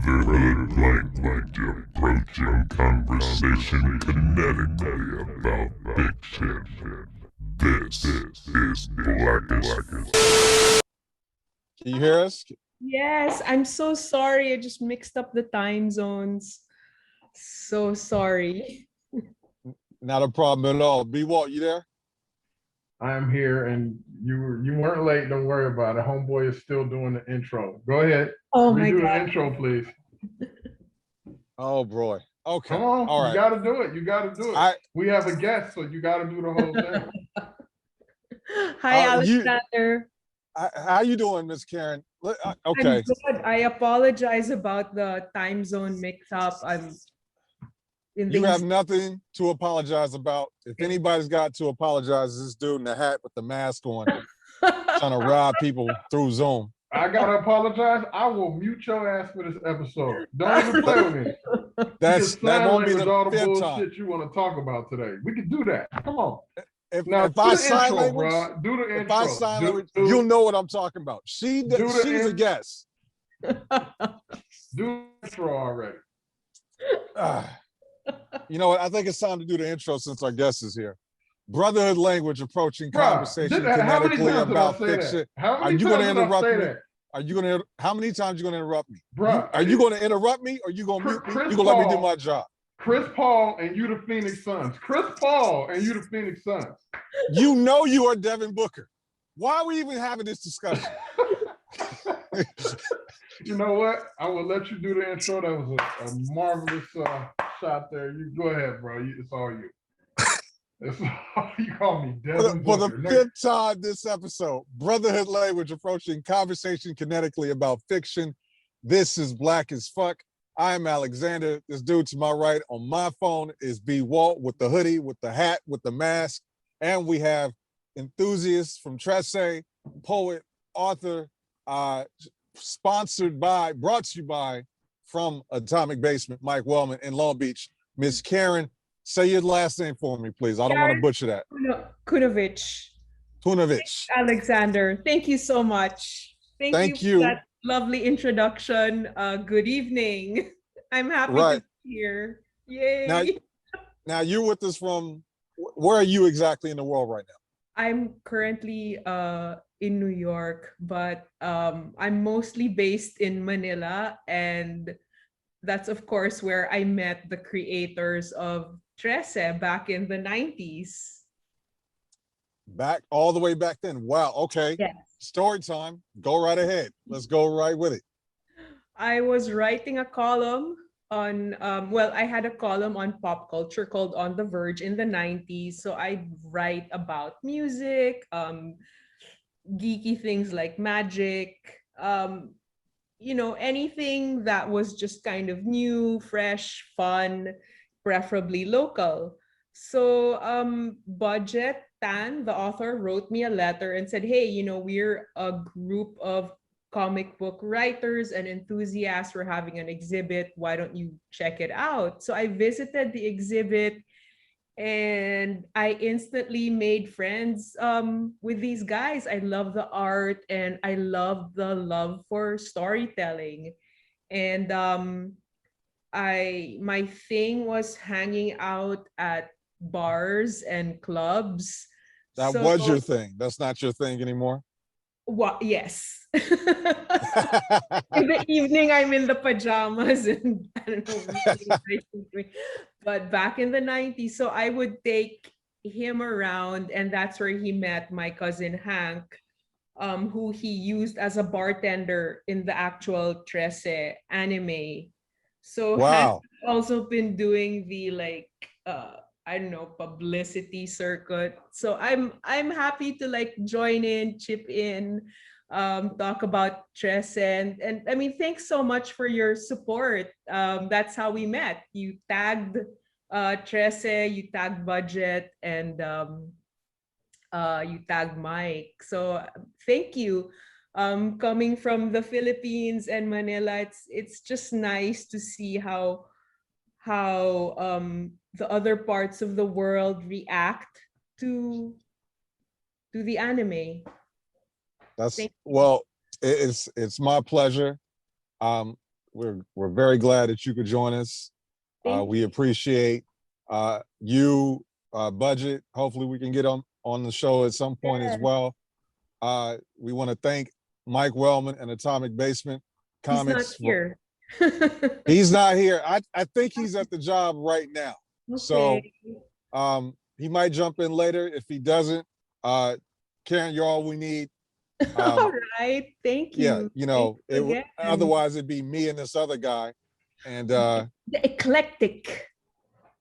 Brotherhood language approaching conversation kinetically about fiction. This is Black as Fuck. Can you hear us? Yes, I'm so sorry. I just mixed up the time zones. So sorry. Not a problem at all. B Walt, you there? I'm here, and you weren't late. Don't worry about it. Homeboy is still doing the intro. Go ahead. Oh my Redo the God. intro, please. Oh boy. Okay. Come on. All right. You got to do it. You got to do it. We have a guest, so you got to do the whole thing. Hi, you- Alexander. How you doing, Miss Karen? Okay. I'm good. I apologize about the time zone mix-up. I'm in the You have nothing to apologize about. If anybody's got to apologize, it's this dude in the hat with the mask on, trying to rob people through Zoom. I got to apologize. I will mute your ass for this episode. Don't even play with me. That won't be the all the fifth bullshit time. you want to talk about today. We can do that. Come on. If Now, I do the sign intro, language, bro. Do the intro. if I sign Do- language, do- you'll know what I'm talking about. She's a intro. guest. Do the intro already. You know what? I think it's time to do the intro since our guest is here. Brotherhood language approaching Bruh, conversation how many kinetically times did I about say fiction. that? How Are many you going to times did I interrupt say me? that? Are you going to? How many times you going to interrupt me? Bruh, Are you going to interrupt me, or you going to mute me? Chris You going to let me do Paul- my job? Chris Paul and you the Phoenix Suns. Chris Paul and you the Phoenix Suns. You know you are Devin Booker. Why are we even having this discussion? You know what? I will let you do the intro. That was a marvelous shot there. You go ahead, bro. It's all you. It's all, you call me Devin For the Booker. fifth time this episode, Brotherhood language approaching conversation kinetically about fiction. This is Black as Fuck. I'm Alexander. This dude to my right on my phone is B Walt with the hoodie, with the hat, with the mask. And we have enthusiasts from Tresse, poet, author, sponsored by, brought to you by, from Atomic Basement, Mike Wellman in Long Beach. Miss Karen, say your last name for me, please. I don't want to butcher that. Kunovich. Tunovich. Alexander, thank you so much. Thank For you. that lovely introduction. Good evening. I'm happy to be here. Yay. Now you're with us from, where are you exactly in the world right now? I'm currently in New York, but I'm mostly based in Manila, and that's of course where I met the creators of Tresse back in the 90s. Back all the way back then. Wow. Okay. Yes. Story time. Go right ahead. Let's go right with it. I was writing a column on, I had a column on pop culture called On the Verge in the 90s. So I write about music, geeky things like magic, anything that was just kind of new, fresh, fun, preferably local. So Budget Tan, the author, wrote me a letter and said, hey, we're a group of comic book writers and enthusiasts. We're having an exhibit. Why don't you check it out? So I visited the exhibit and I instantly made friends with these guys. I love the art and I love the love for storytelling. And my thing was hanging out at bars and clubs. That was your thing. That's not your thing anymore. What? Yes. In the evening, I'm in the pajamas and I don't know. But back in the 90s, so I would take him around, and that's where he met my cousin Hank, who he used as a bartender in the actual Tresse anime. So wow. Hank's also been doing the I don't know, publicity circuit. So I'm happy to join in, chip in, talk about Tresse, and I mean, thanks so much for your support. That's how we met. You tagged Tresse, you tagged Budget, and you tagged Mike. So thank you. Coming from the Philippines and Manila, it's just nice to see how the other parts of the world react to the anime. Well, it's my pleasure. we're very glad that you could join us. Thank We appreciate you, Budget. Hopefully we can get on the show at some point as Yes. well. We want to thank Mike Wellman and Atomic Basement He's not Comics. here. He's not here. I think he's at the job right now. So Okay. he might jump in later. If he doesn't, Karen, you're all we need. All right. Thank you. Yeah, you know, Thank you again. otherwise it'd be me and this other guy. And The eclectic.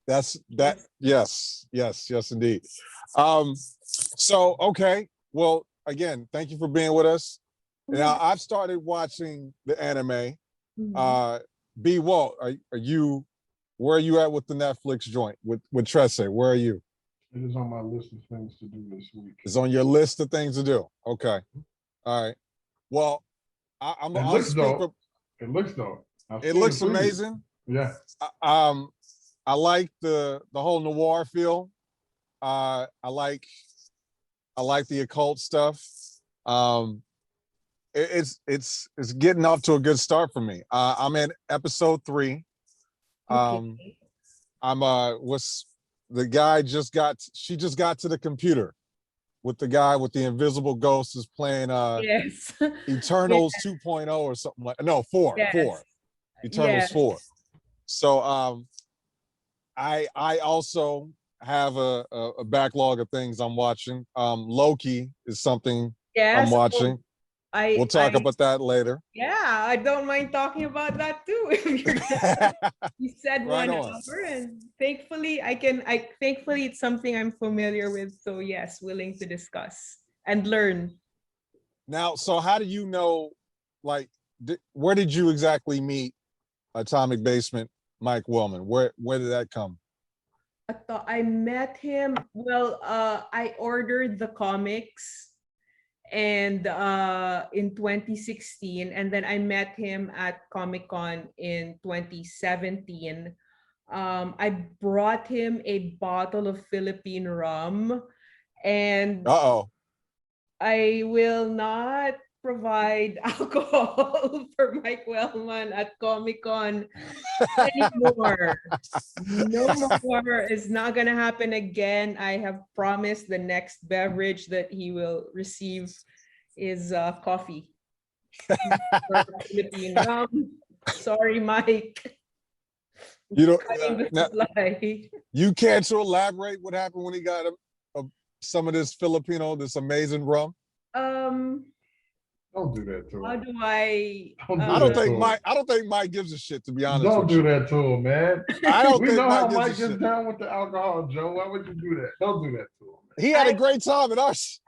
that's that. Yes, indeed. So okay. Well, again, thank you for being with us. Now I've started watching the anime. Mhm. B Walt, are you where are you at with the Netflix joint with Tresse? Where are you? It is on my list of things to do this week. It's on your list of things to do. Okay. All right. Well, It I'll looks speak dope. for, It looks dope. it looks amazing. Yeah. I like the whole noir feel. I like the occult stuff. It's getting off to a good start for me. I'm in episode 3. Okay. I'm was the guy she just got to the computer with the guy with the invisible ghost is playing Yes. Eternals 2.0 or something like no 4 Yes. 4 Eternals Yes. 4. So I also have a backlog of things I'm watching. Loki is something Yes. I'm watching. We'll talk I- about that later. Yeah, I don't mind talking about that too. If you're you said Right 1 on. hour, and thankfully thankfully it's something I'm familiar with. So yes, willing to discuss and learn. Now, so how do you know, like, where did you exactly meet Atomic Basement Mike Wellman? Where did that come? I met him. Well, I ordered the comics and in 2016, and then I met him at Comic-Con in 2017. I brought him a bottle of Philippine rum, and Uh-oh. I will not provide alcohol for Mike Wellman at Comic-Con anymore. No more. It's not gonna happen again. I have promised the next beverage that he will receive is coffee. Or Philippine rum. Sorry, Mike. You don't Cutting the now, supply. you care to elaborate what happened when he got some of this this amazing rum? Don't do that to How him. do I? Don't do I don't that think to Mike. I don't think Mike gives a shit. To be honest, Don't with do you. that to him, man. I don't We think know how Mike Mike gives a gets shit. down with the alcohol, Joe. Why would you do that? Don't do that to him. He had a great time at us.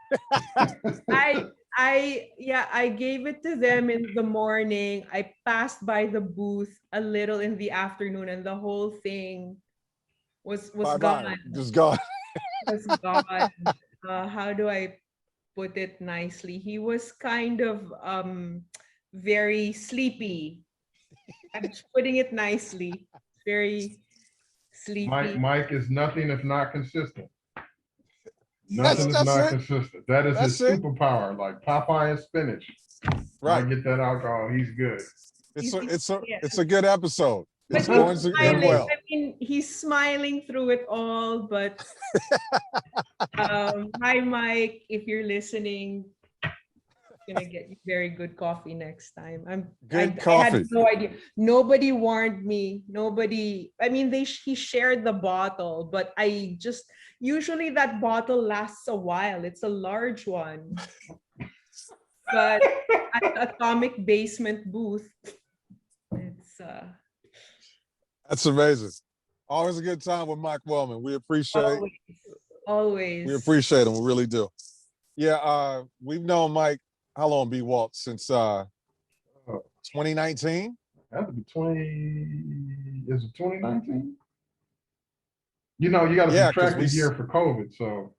I gave it to them in the morning. I passed by the booth a little in the afternoon, and the whole thing was Bye-bye. gone. Just gone. Was gone. How do I put it nicely? He was kind of very sleepy. I'm just putting it nicely. Very sleepy. Mike is nothing if not consistent. That's Nothing is not it. consistent. That is his That's it. superpower, like Popeye and spinach. Right. I get that alcohol, he's good. It's a good episode. But It's he's going to end smiling. well. I mean, he's smiling through it all. But hi, Mike, if you're listening, gonna get you very good coffee next time. Good I coffee. had no idea. Nobody warned me. Nobody. I mean, he shared the bottle, but I just usually that bottle lasts a while. It's a large one. But at Atomic Basement booth, it's That's amazing. Always a good time with Mike Wellman. We appreciate always. we appreciate him. We really do. Yeah, we've known Mike, how long, B Walt? Since 2019? That would be 2019? You know, you got to Yeah, 'cause subtract we the year for COVID, so.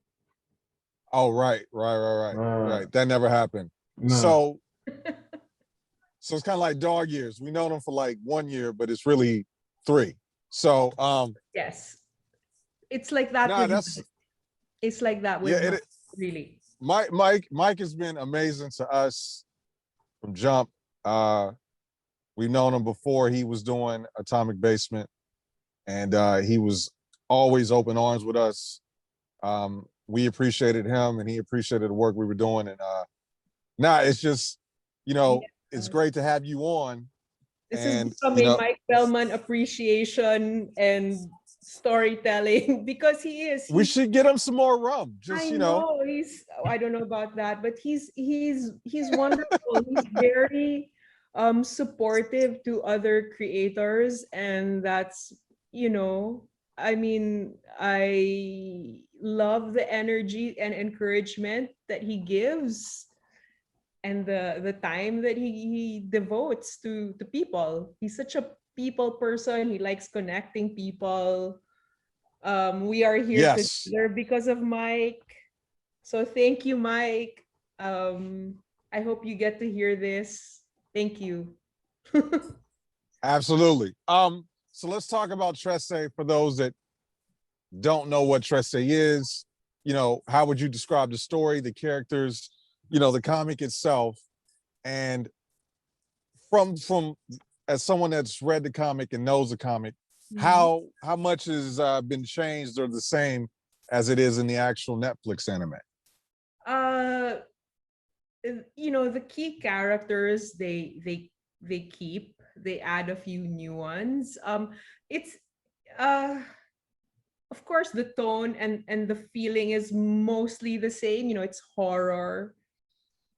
Oh, right. That never happened. No. So it's kind of like dog years. We know them for like 1 year, but it's really 3. So Yes. It's like that. nah, with that's Mike. It's like that with yeah, Mike, really. Mike has been amazing to us from jump. We've known him before he was doing Atomic Basement, and he was always open arms with us. We appreciated him, and he appreciated the work we were doing. And it's just, it's great to have you on. This And is becoming Mike Bellman appreciation and storytelling because he is. We should get him some more rum. Just I know I don't know about that, but he's wonderful. He's very supportive to other creators, and that's I mean, I love the energy and encouragement that he gives and the time that he devotes to people. He's such a people person. He likes connecting people. We are here together because of Mike. So thank you, Mike. I hope you get to hear this. Thank you. Absolutely. So let's talk about Trese for those that don't know what Trese is. How would you describe the story, the characters, the comic itself? And from as someone that's read the comic and knows the comic, how much has been changed or the same as it is in the actual Netflix anime? The key characters they keep, they add a few new ones. It's of course the tone and the feeling is mostly the same. It's horror,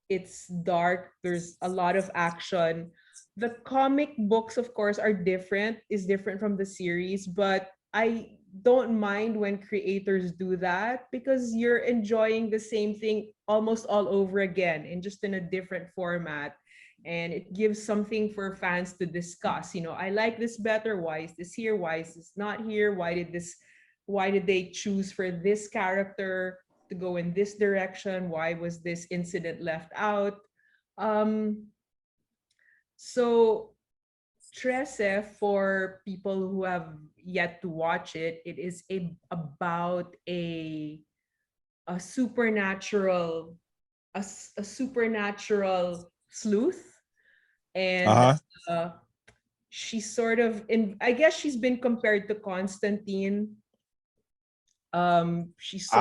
it's dark, there's a lot of action. The comic books, of course, is different from the series, but I don't mind when creators do that because you're enjoying the same thing almost all over again and just in a different format. And it gives something for fans to discuss. I like this better. Why is this here? Why is this not here? Why did they choose for this character to go in this direction? Why was this incident left out? So Trese, for people who have yet to watch it, it is about a supernatural sleuth, and she's sort of I guess she's been compared to Constantine. I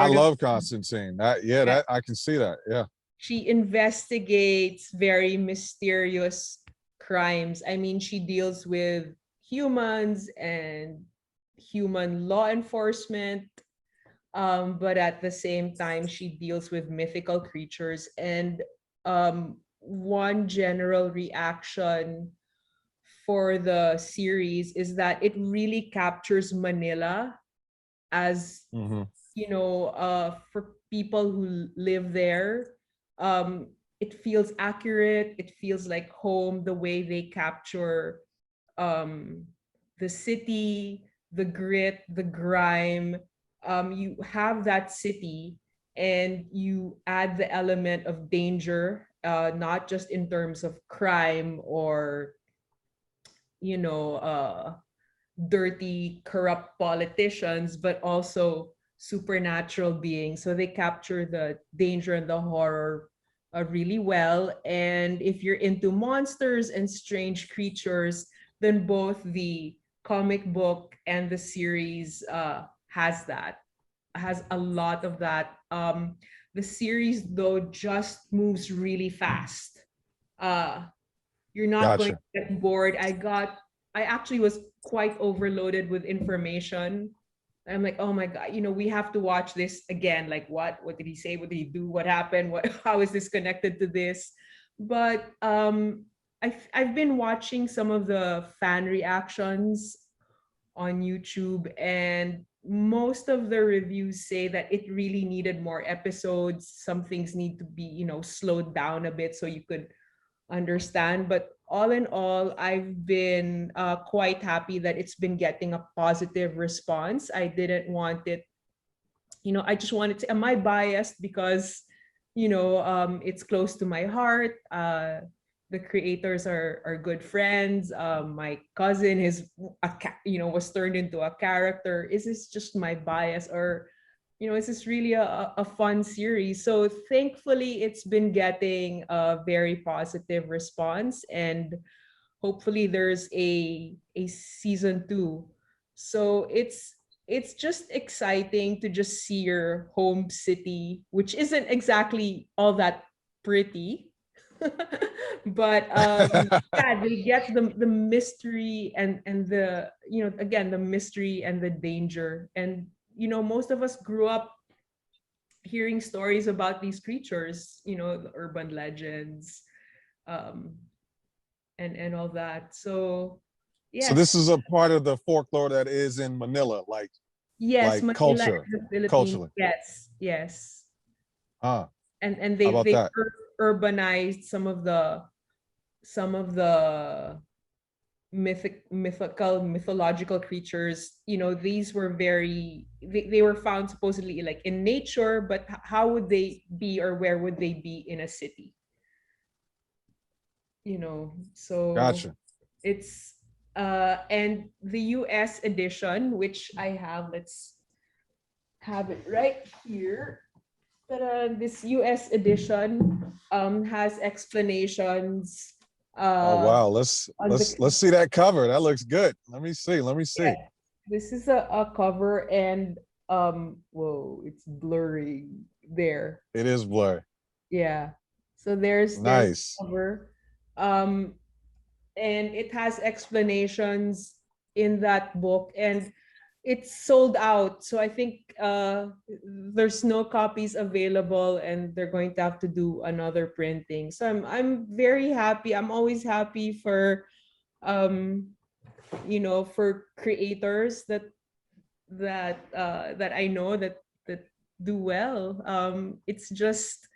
love Constantine. That I can see that. Yeah. She investigates very mysterious crimes. I mean, she deals with humans and human law enforcement, but at the same time, she deals with mythical creatures. And one general reaction for the series is that it really captures Manila as for people who live there. It feels accurate. It feels like home, the way they capture the city, the grit, the grime. You have that city and you add the element of danger, not just in terms of crime or, dirty, corrupt politicians, but also supernatural beings. So they capture the danger and the horror really well. And if you're into monsters and strange creatures, then both the comic book and the series has a lot of that. The series though just moves really fast. You're not going to get bored. I actually was quite overloaded with information. I'm like, oh my God, we have to watch this again. Like, what did he say? What did he do? What happened? How is this connected to this? But I've been watching some of the fan reactions on YouTube, and most of the reviews say that it really needed more episodes. Some things need to be, slowed down a bit so you could understand. But all in all, I've been quite happy that it's been getting a positive response. I didn't want it, I just wanted to, am I biased because, it's close to my heart. The creators are good friends. My cousin was turned into a character. Is this just my bias, or is this really a fun series? So thankfully, it's been getting a very positive response, and hopefully there's a season 2. So it's just exciting to just see your home city, which isn't exactly all that pretty. But yeah, they get the mystery and the, again, the mystery and the danger. And most of us grew up hearing stories about these creatures, the urban legends, um and all that. So So yes. this is a part of the folklore that is in Manila, Yes, like Manila culture, and the Philippines. culturally. Yes, yes. Huh. And How they about that? urbanized some of the mythological creatures. These were they were found supposedly like in nature, but how would they be, or where would they be in a city? So Gotcha. it's and the US edition, which I have, let's have it right here. This US edition has explanations Oh uh wow. Let's on the let's let's see that cover. That looks good. Let me see. Let me see. yeah, this is a cover, and whoa, it's blurring there. It is blurry. Yeah. So there's Nice. cover. Um and it has explanations in that book, and it's sold out. So I think there's no copies available, and they're going to have to do another printing. So I'm very happy. I'm always happy for um for creators that I know that do well. It's just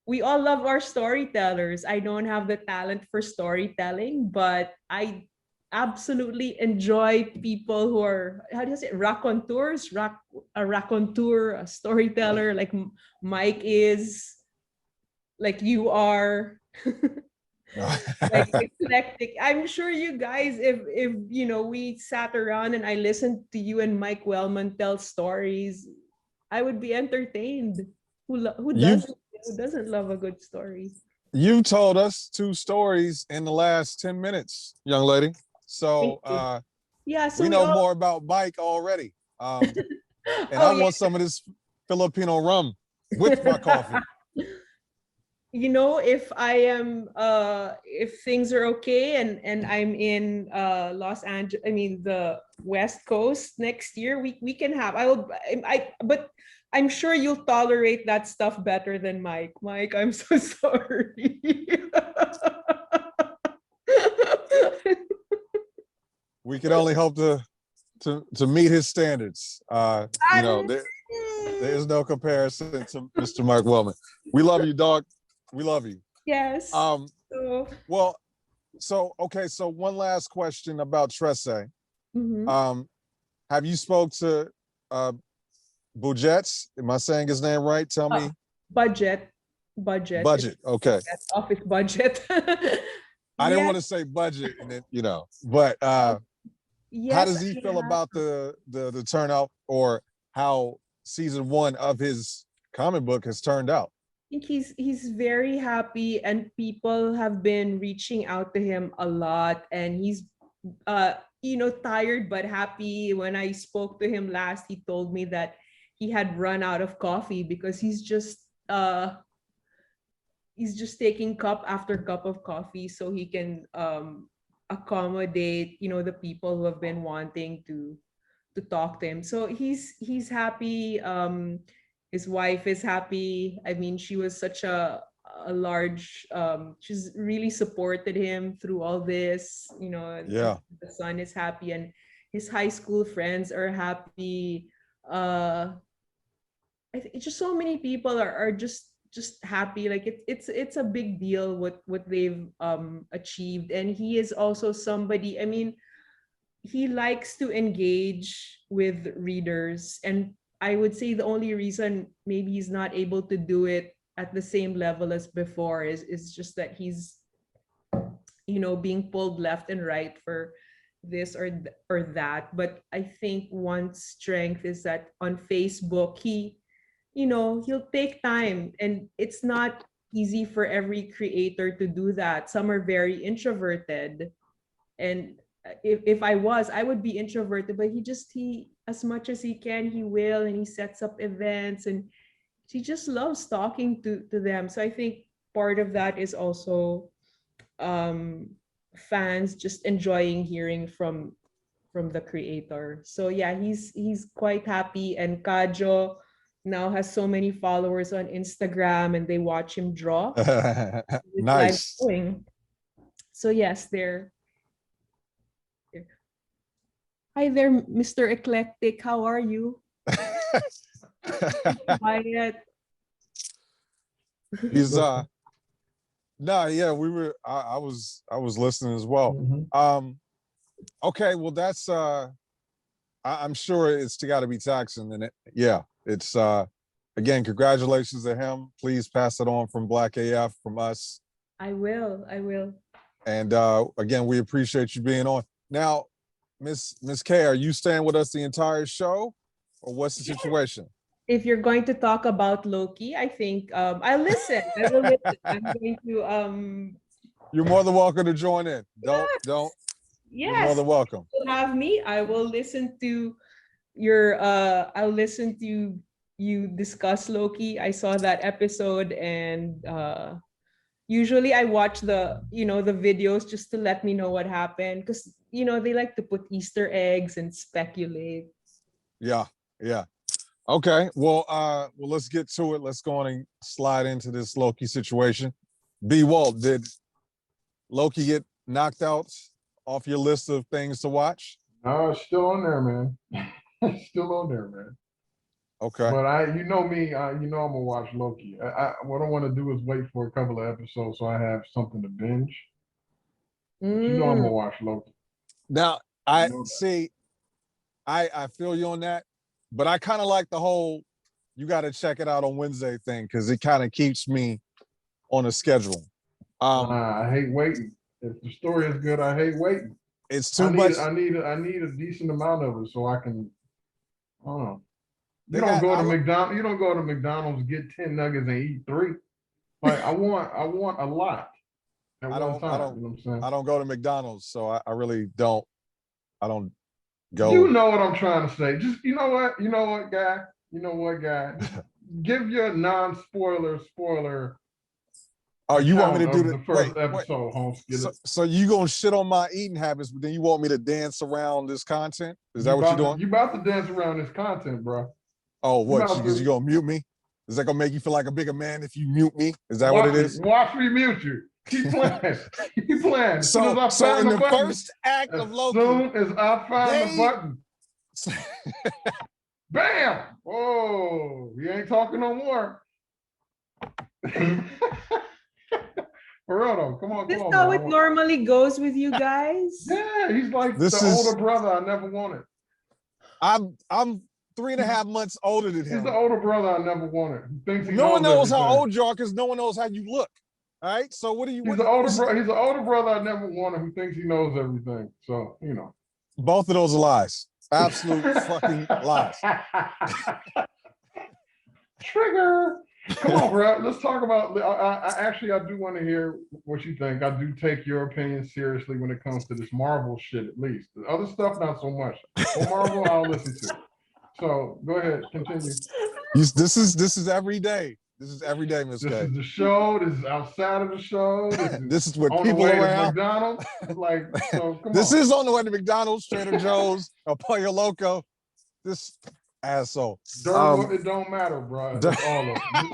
we all love our storytellers. I don't have the talent for storytelling, but I absolutely enjoy people who are, how do you say it, raconteurs, a raconteur, a storyteller, like Mike is, like you are. Like eclectic. I'm sure you guys, if we sat around and I listened to you and Mike Wellman tell stories, I would be entertained. Who you've doesn't who doesn't love a good story? you've told us 2 stories in the last 10 minutes, young lady. Thank So you. Yeah, so we we know all more about Mike already. And oh I yeah. want some of this Filipino rum with my coffee. If things are okay and I'm in Los Angeles, I mean the West Coast next year, we can have, but I'm sure you'll tolerate that stuff better than Mike. Mike, I'm so sorry. We can only hope to meet his standards. There's no comparison to Mr. Mark Wellman. We love you, dog. We love you. Yes. Um, So, well, so okay, so one last question about Tresse. mhm. Have you spoke to uh Bujets? Am I saying his name right? Tell me. Budget. It's Budget. Okay. office budget. I didn't want Yes. to say budget and then, but how Yes, does he I feel have. about the turnout, or how season 1 of his comic book has turned out? Think he's very happy, and people have been reaching out to him a lot, and he's tired but happy. When I spoke to him last, he told me that he had run out of coffee because he's just taking cup after cup of coffee so he can accommodate the people who have been wanting to talk to him. So he's happy. His wife is happy. I mean, she was such a large. She's really supported him through all this. And Yeah. the son is happy, and his high school friends are happy. I think just so many people are just happy. Like it's a big deal what they've achieved, and he is also somebody. I mean, he likes to engage with readers, and I would say the only reason maybe he's not able to do it at the same level as before is just that he's being pulled left and right for this or that. But I think one strength is that on Facebook he'll take time, and it's not easy for every creator to do that. Some are very introverted, and if I was, I would be introverted, but he as much as he can, he will, and he sets up events, and he just loves talking to them. So I think part of that is also fans just enjoying hearing from the creator. So yeah, he's quite happy, and Kajo now has so many followers on Instagram, and they watch him draw. It's live Nice. going. So yes, hi there, Mr. Eclectic. How are you? Quiet. He's no, yeah, we were I was listening as well. Mhm. Okay, well that's I'm sure it's gotta be taxing, and it's again, congratulations to him. Please pass it on from Black AF from us. I will. I will. And again, we appreciate you being on. Now, Miss K, are you staying with us the entire show, or what's the situation? If you're going to talk about Loki, I think I'll listen. I will listen. I'm going to You're more than welcome to join in. Don't. You're more yes, than welcome. you'll have me. I will listen to I'll listen to you discuss Loki. I saw that episode, and usually I watch the videos just to let me know what happened, because they like to put Easter eggs and speculate. Yeah, yeah. Okay. Well, let's get to it. Let's go on and slide into this Loki situation. B. Walt, did Loki get knocked out off your list of things to watch? No, it's still on there, man. It's still on there, man. Okay. But you know me, I'm gonna watch Loki. What I want to do is wait for a couple of episodes so I have something to binge. But you know I'm gonna watch Loki. Now, You I know that. see. I feel you on that, but I kind of like the whole you got to check it out on Wednesday thing, because it kind of keeps me on a schedule. I hate waiting. If the story is good, I hate waiting. It's too much. I need a decent amount of it so I can. I don't know. They You don't got- go I to lo- McDonald's. You don't go to McDonald's, get 10 nuggets and eat 3. Like I want a lot at I one don't- time. I don't- You know what I'm saying? I don't go to McDonald's, so I really don't. I don't go. You know what I'm trying to say. Just you know what, guy. You know what, guy. Just give your non-spoiler spoiler. Oh, you want me to account do of the first wait? episode, Holmes? So you gonna shit on my eating habits, but then you want me to dance around this content? Is that what you're doing? You about to dance around this content, bro. Oh, what? about Because to- you gonna mute me? Is that gonna make you feel like a bigger man if you mute me? Is that what it is? Watch me mute you. Keep playing. Keep playing. As soon as So I in find the button, first act as of Loki, soon as I find the they- button, bam! Oh, we ain't talking no more. For real though, come on, This come is on. how man. it normally goes with you guys. Yeah, he's like This the is- older brother I never wanted. I'm 3.5 months older than He's him. the older brother I never wanted. Who thinks he No one knows how everything. old you are, because no one knows how you look. All right. So what do you? He's What, the older brother. He's the older brother I never wanted who thinks he knows everything. So both of those are lies. Absolute fucking lies. Trigger. Come on, bro. Let's talk about. I do want to hear what you think. I do take your opinion seriously when it comes to this Marvel shit, at least. The other stuff, not so much. Well, Marvel, I'll listen to. So go ahead, continue. This is every day. This is every day, Miss This K. is the show. This is outside of the show. This is where on the people way to around. McDonald's. Like, so come This on. is on the way to McDonald's, Trader Joe's, or Pollo Loco. This asshole. It don't matter, bro. It's all of them.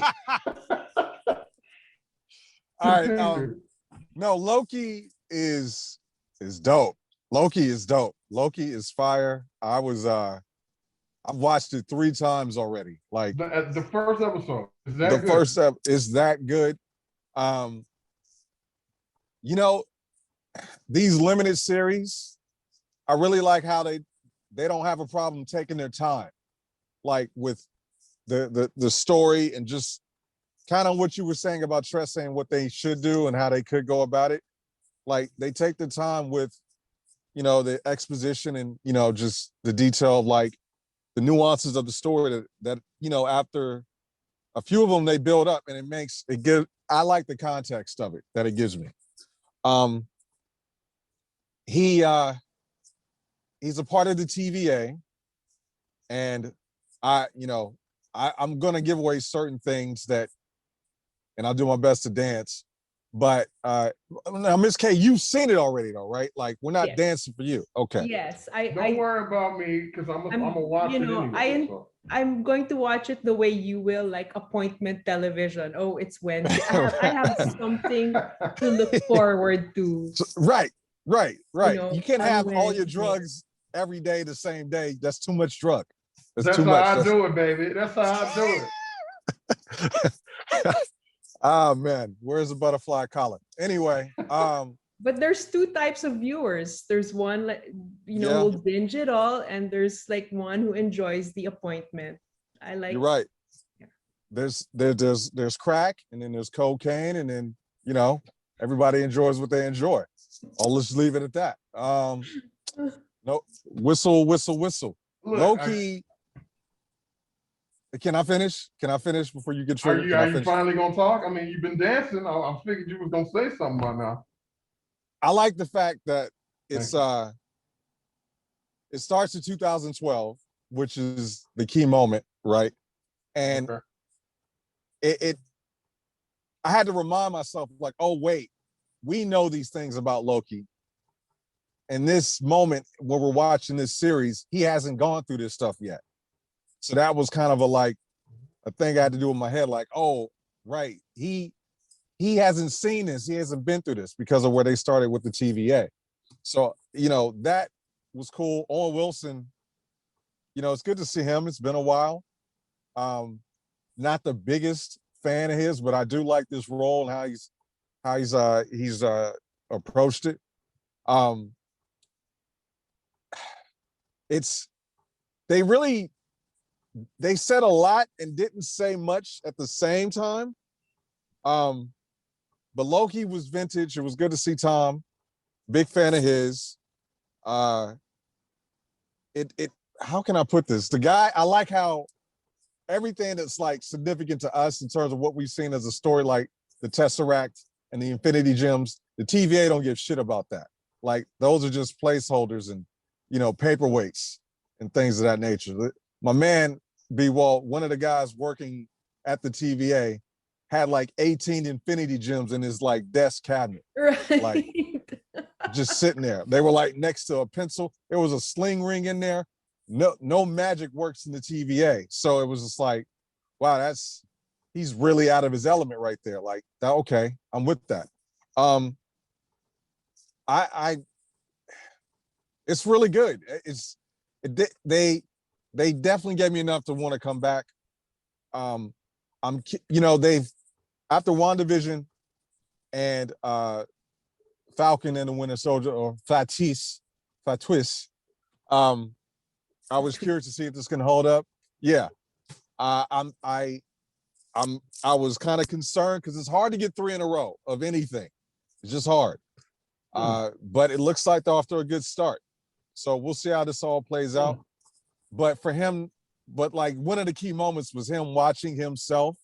All right. Continue. No, Loki is dope. Loki is dope. Loki is fire. I've watched it 3 times already. Like The first episode. Is that the good? first step is that good. These limited series, I really like how they don't have a problem taking their time, like with the story, and just kind of what you were saying about Tress saying what they should do and how they could go about it. Like they take the time with the exposition and just the detail of like the nuances of the story that after a few of them they build up, and I like the context of it that it gives me. Um, he he's a part of the TVA, and I'm gonna give away certain things that, and I'll do my best to dance. But now, Miss K, you've seen it already, though, right? Like, we're not Yes. dancing for you. Okay. Yes, Don't worry about me because I'm gonna watch it anyway. So. I'm going to watch it the way you will, like appointment television. Oh, it's Wednesday. I have something to look forward to. Right. You can't on have all your Wednesday. drugs every day the same day. That's too much drug. That's too how much. I do it, baby. That's how I do it. Ah, man, where's the butterfly collar? Anyway, But there's two types of viewers. There's one like Yeah. who'll binge it all, and there's like one who enjoys the appointment. I like. you're right. Yeah. There's crack, and then there's cocaine, and then everybody enjoys what they enjoy. Oh, let's leave it at that. No, whistle. Look, Low-key. Can I finish? Can I finish before you get are triggered? you finally gonna talk? I mean, you've been dancing. I figured you was gonna say something by now. I like the fact that it's Thank it starts in 2012, which is the key moment, right? And Okay. I had to remind myself, like, oh wait, we know these things about Loki. In this moment when we're watching this series, he hasn't gone through this stuff yet. So that was kind of a thing I had to do in my head, like, oh, right. He hasn't seen this, he hasn't been through this because of where they started with the TVA. So, that was cool. Owen Wilson, it's good to see him. It's been a while. Not the biggest fan of his, but I do like this role and how he's approached it. They said a lot and didn't say much at the same time. But Loki was vintage. It was good to see Tom. Big fan of his. How can I put this? The guy, I like how everything that's like significant to us in terms of what we've seen as a story, like the Tesseract and the Infinity Gems, the TVA don't give shit about that. Like, those are just placeholders and, paperweights and things of that nature. My man, B. Walt, one of the guys working at the TVA, had like 18 Infinity Gems in his like desk cabinet. Right. Like, just sitting there. They were like next to a pencil. There was a sling ring in there. No magic works in the TVA. So it was just like, wow, he's really out of his element right there. Like, okay, I'm with that. It's really good. They definitely gave me enough to want to come back. They've, after WandaVision and Falcon and the Winter Soldier, or Fatis, I was curious to see if this can hold up. Yeah, I was kind of concerned because it's hard to get 3 in a row of anything. It's just hard. But it looks like they're off to a good start. So we'll see how this all plays out. But for him, like, one of the key moments was him watching himself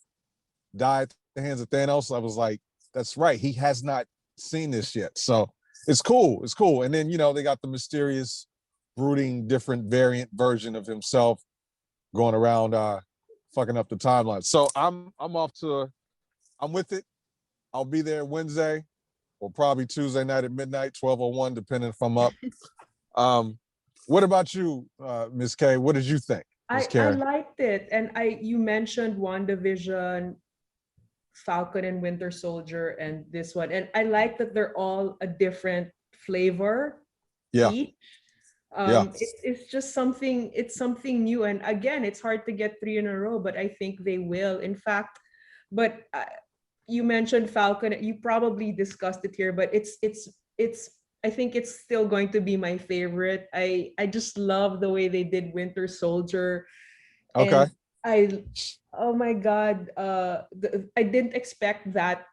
die at the hands of Thanos. I was like, that's right. He has not seen this yet. So it's cool. It's cool. And then, they got the mysterious, brooding, different variant version of himself going around fucking up the timeline. So I'm with it. I'll be there Wednesday or probably Tuesday night at midnight, 12:01, depending if I'm up. What about you, Ms. K? What did you think? I liked it. And you mentioned WandaVision, Falcon and Winter Soldier, and this one. And I like that they're all a different flavor. Yeah. Each. Yeah. It's just something new. And again, it's hard to get 3 in a row, but I think they will. In fact, but you mentioned Falcon. You probably discussed it here, but it's I think it's still going to be my favorite. I just love the way they did Winter Soldier. Okay. And oh my God, I didn't expect that.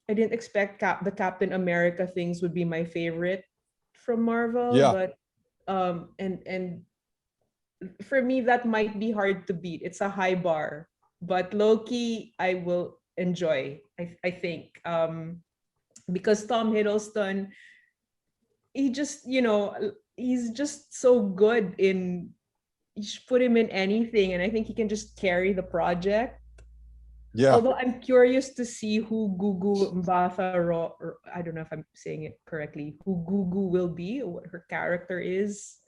I didn't expect the Captain America things would be my favorite from Marvel. Yeah. But and for me, that might be hard to beat. It's a high bar. But Loki, I will enjoy. I think because Tom Hiddleston, he just, he's just so good in. You should put him in anything, and I think he can just carry the project. Yeah, Although I'm curious to see who Gugu Mbatha Raw, or I don't know if I'm saying it correctly, who Gugu will be, or what her character is.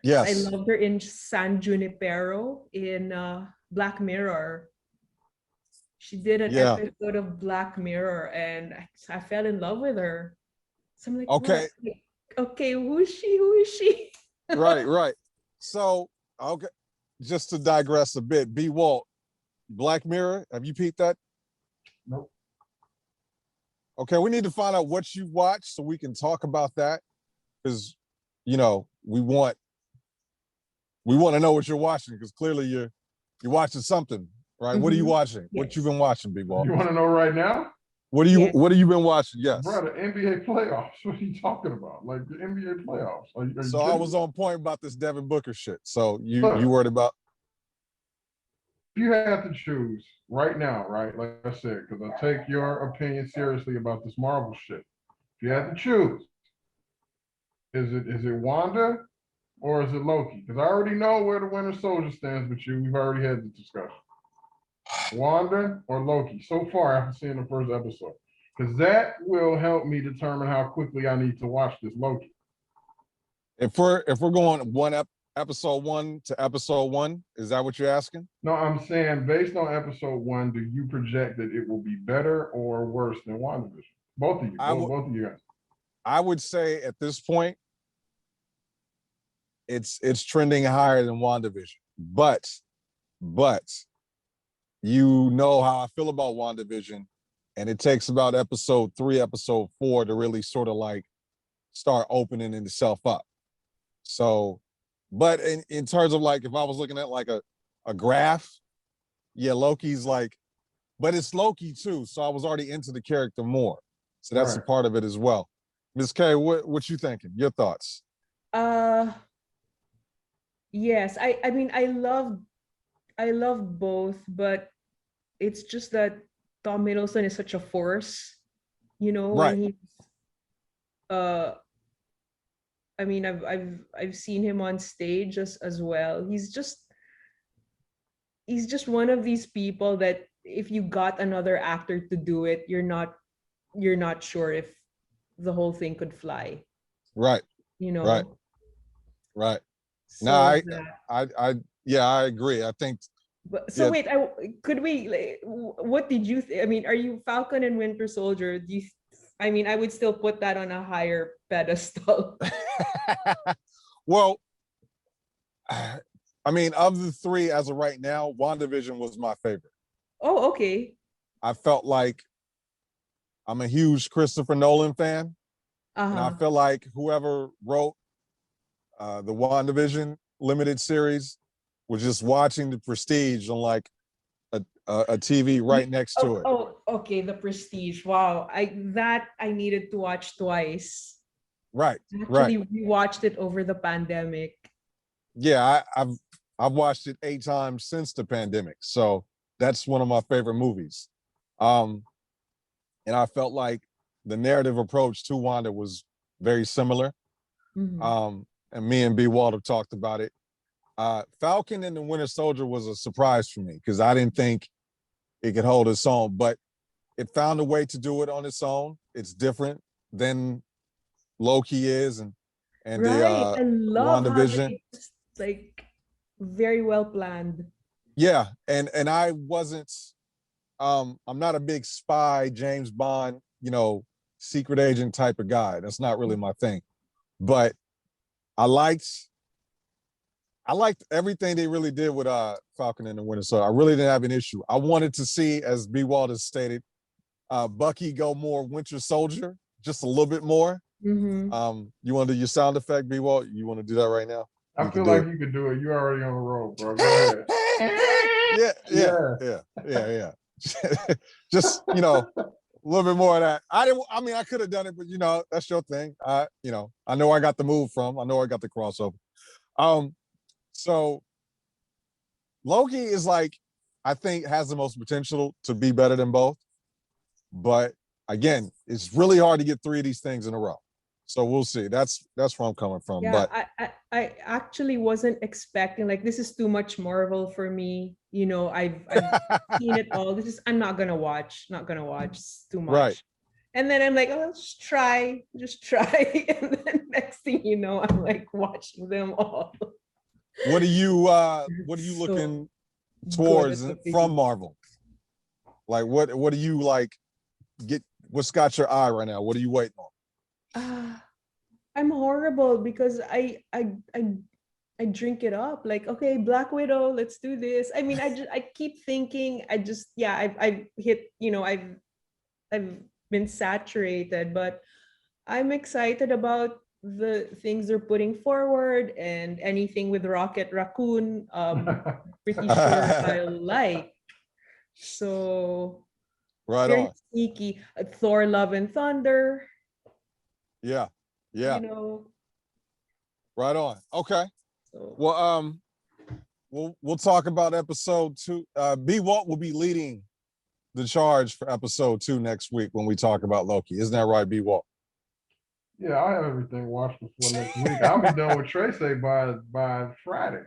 I yes, loved her in San Junipero in Black Mirror. She did an yeah. episode of Black Mirror, and I fell in love with her. So I'm like, Okay, what? Like, okay, who is she? Who is she? right, right. So, okay, just to digress a bit, B. Walt, Black Mirror, have you peeped that? Nope. Okay, we need to find out what you watched so we can talk about that, because we want to know what you're watching, because clearly you're watching something, right? What are you Mhm. watching? What you Yes. been watching, B. Walt? You want to know right now? Yes. What have you been watching? Yes. Bro, the NBA playoffs. What are you talking about? Like the NBA playoffs. Are you So I kidding was me? on point about this Devin Booker shit. So you Look. worried about? If you had to choose right now, right? Like I said, because I take your opinion seriously about this Marvel shit. If you had to choose, is it Wanda or is it Loki? Because I already know where the Winter Soldier stands with you. We've already had the discussion. Wanda or Loki so far after seeing the first episode. Because that will help me determine how quickly I need to watch this Loki. If we're going episode 1 to episode 1, is that what you're asking? No, I'm saying based on episode 1, do you project that it will be better or worse than WandaVision? Both of you, both of you guys. I would say at this point, it's trending higher than WandaVision. But you know how I feel about WandaVision, and it takes about episode 3, episode 4 to really sort of like start opening itself up. So, but in terms of like, if I was looking at like a graph, yeah, Loki's like, but it's Loki too. So I was already into the character more. So that's a Right. part of it as well. Ms. K, what you thinking? Your thoughts? Yes, I mean I love both, but it's just that Tom Hiddleston is such a force, Right. when he's uh I mean I've seen him on stage as well. He's just one of these people that if you got another actor to do it, you're not sure if the whole thing could fly, Right. you Right. know. Right. No, So I agree. I think, but so yeah, wait, could we like, what did you I mean, are you Falcon and Winter Soldier? I mean, I would still put that on a higher pedestal. well, I mean, of the 3 as of right now, WandaVision was my favorite. Oh, okay. I felt like I'm a huge Christopher Nolan fan, and I Uh-huh. feel like whoever wrote the WandaVision limited series was just watching the Prestige on like a TV right next to it. Oh, okay, The Prestige. Wow. I needed to watch twice. Right. Actually, we watched it over the pandemic. Yeah, I've watched it 8 times since the pandemic, so that's one of my favorite movies. And I felt like the narrative approach to Wanda was very similar. Mhm. And me and B. Walt have talked about it. Falcon and the Winter Soldier was a surprise for me because I didn't think it could hold its own, but it found a way to do it on its own. It's different than Loki is and the Right. I love how WandaVision. it's like very well planned. Yeah, and I wasn't. I'm not a big spy, James Bond, secret agent type of guy. That's not really my thing. But I liked everything they really did with Falcon and the Winter Soldier. I really didn't have an issue. I wanted to see, as B. Walt has stated, Bucky go more Winter Soldier, just a little bit more. Mhm. You want to do your sound effect, B. Walt? You want to do that right now? I You feel can do like it. you could do it. You're already on the road, bro. Go ahead. Yeah. Just, a little bit more of that. I could have done it, but that's your thing. I know I got the move from. I know I got the crossover. So Loki is like, I think has the most potential to be better than both. But again, it's really hard to get 3 of these things in a row. So we'll see. That's where I'm coming from. Yeah, But I actually wasn't expecting, like, this is too much Marvel for me. You know, I've seen it all. I'm not gonna watch. Not gonna watch. It's too much. Right. And then I'm like, oh, just try. And then next thing you know, I'm like watching them all. what are you So looking good towards at the from video. Marvel? Like what do you like what's got your eye right now? What are you waiting on? I'm horrible because I drink it up. Like, okay, Black Widow, let's do this. I mean, I keep thinking. I've hit. You know, I've been saturated, but I'm excited about the things they're putting forward, and anything with Rocket Raccoon. Pretty sure I'll like. So Right very on. sneaky. Thor: Love and Thunder. Yeah. Yeah. You know. Right on. Okay. So Well, we'll talk about episode 2. B Walt will be leading the charge for episode 2 next week when we talk about Loki. Isn't that right, B Walt? Yeah, I have everything watched before next week. I'll be done with Tracy by Friday.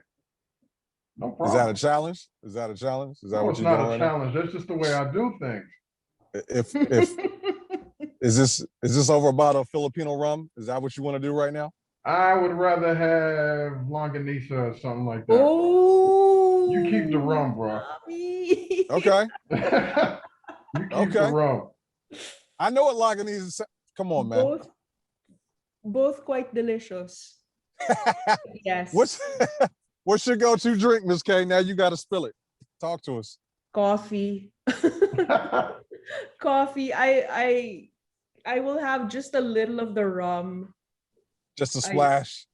No problem. Is that a challenge? Is that a challenge? Is that No, what it's you're not doing a right now? challenge. That's just the way I do things. If is this over a bottle of Filipino rum? Is that what you want to do right now? I would rather have Longanisa or something like that. Oh, You keep the rum, bro. mommy. Okay. You keep the Okay. rum. I know what Lagunitas is. Come on, man. Both quite delicious. Yes. What's your go-to drink, Miss K? Now you got to spill it. Talk to us. Coffee? Coffee. I will have just a little of the rum. Just a splash.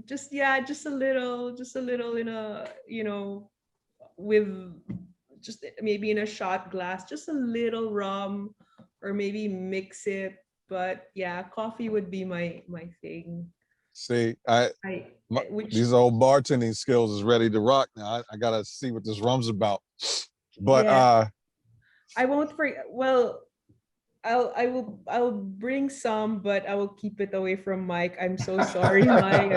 Just a little in a, with just maybe in a shot glass, just a little rum, or maybe mix it. But yeah, coffee would be my thing. See, Which these old bartending skills is ready to rock now. I gotta see what this rum's about. But yeah. I won't forget. Well, I'll bring some, but I will keep it away from Mike. I'm so sorry, Mike.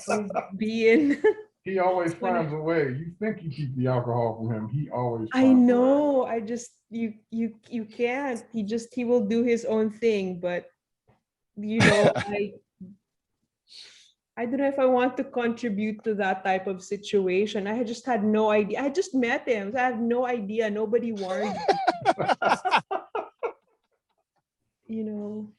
I'm being. He always finds a way. You think you keep the alcohol from him. He always I finds a way. know. I just you can't. He will do his own thing, but I don't know if I want to contribute to that type of situation. I just had no idea. I just met him. So I have no idea. Nobody warned me.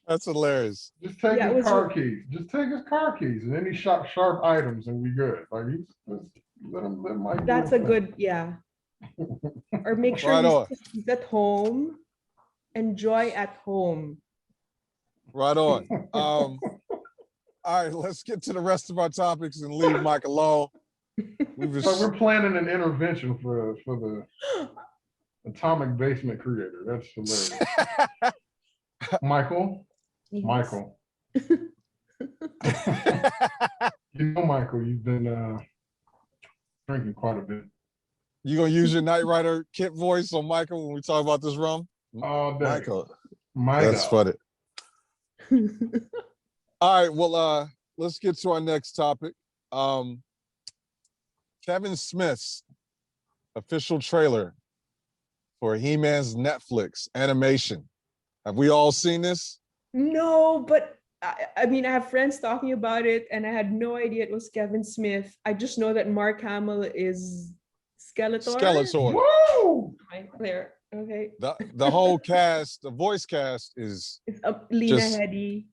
That's hilarious. Just take Yeah, his car keys. Just take his car keys and any sharp items, and we good. Like let him Mike do That's his a thing. good, yeah. Or make sure Right on. he's at home. Enjoy at home. Right on. All right, let's get to the rest of our topics and leave Mike alone. So we're planning an intervention for the Atomic Basement creator. That's hilarious. Michael. Yes. Michael. Michael, you've been drinking quite a bit. You gonna use your Knight Rider Kit voice on Michael when we talk about this rum? All day. Michael. My That's God. funny. All right, well, let's get to our next topic. Kevin Smith's official trailer for He-Man's Netflix animation. Have we all seen this? No, but I mean, I have friends talking about it, and I had no idea it was Kevin Smith. I just know that Mark Hamill is Skeletor. Skeletor. Woo! Right there. Okay. The whole cast, the voice cast is, It's Lena Just- Headey.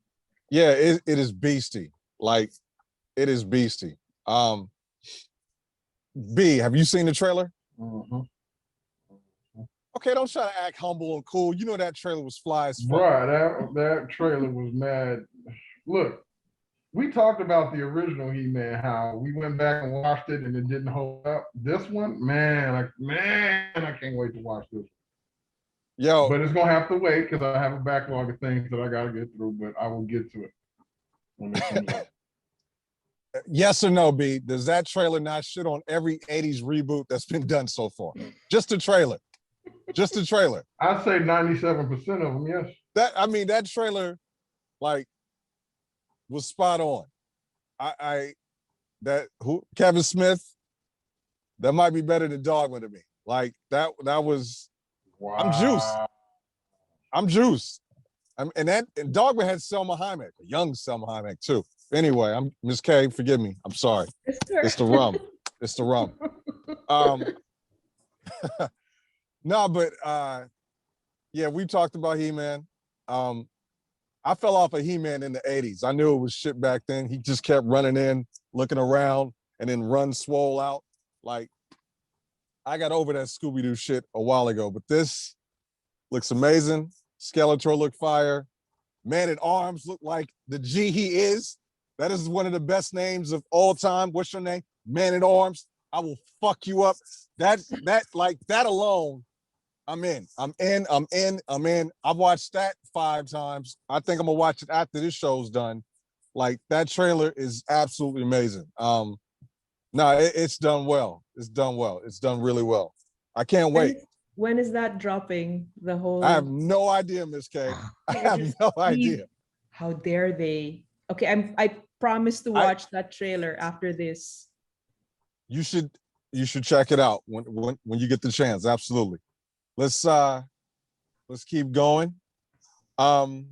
yeah, it is beastie. Like, it is beastie. B, have you seen the trailer? Mhm. Okay, don't try to act humble and cool. You know that trailer was fly as fuck. Bruh, that trailer was mad. Look, we talked about the original He-Man, how we went back and watched it and it didn't hold up. This one, man, I can't wait to watch this. Yo, But it's gonna have to wait because I have a backlog of things that I gotta get through, but I will get to it when it comes out. yes or no, B, does that trailer not shit on every 80s reboot that's been done so far? Just the trailer. Just the trailer. I'd say 97% of them, yes. That trailer, like, was spot on. Kevin Smith, that might be better than Dogma to me. Like that was. Wow. I'm juiced. And Dogma had Selma Hayek, a young Selma Hayek too. Anyway, I'm Miss K. Forgive me. I'm sorry. It's the rum. It's the rum. No, but yeah, we talked about He-Man. I fell off of He-Man in the 80s. I knew it was shit back then. He just kept running in, looking around, and then run swole out. Like, I got over that Scooby-Doo shit a while ago, but this looks amazing. Skeletor look fire. Man-at-Arms look like the G he is. That is one of the best names of all time. What's your name? Man-at-Arms. I will fuck you up. That alone, I'm in. I've watched that 5 times. I think I'm gonna watch it after this show's done. Like, that trailer is absolutely amazing. It's done well. It's done well. It's done really well. I can't wait. When is that dropping? The whole. I have no idea, Miss K. I have no idea. How dare they? Okay, I promise to watch that trailer after this. You should check it out when you get the chance. Absolutely. Let's keep going. The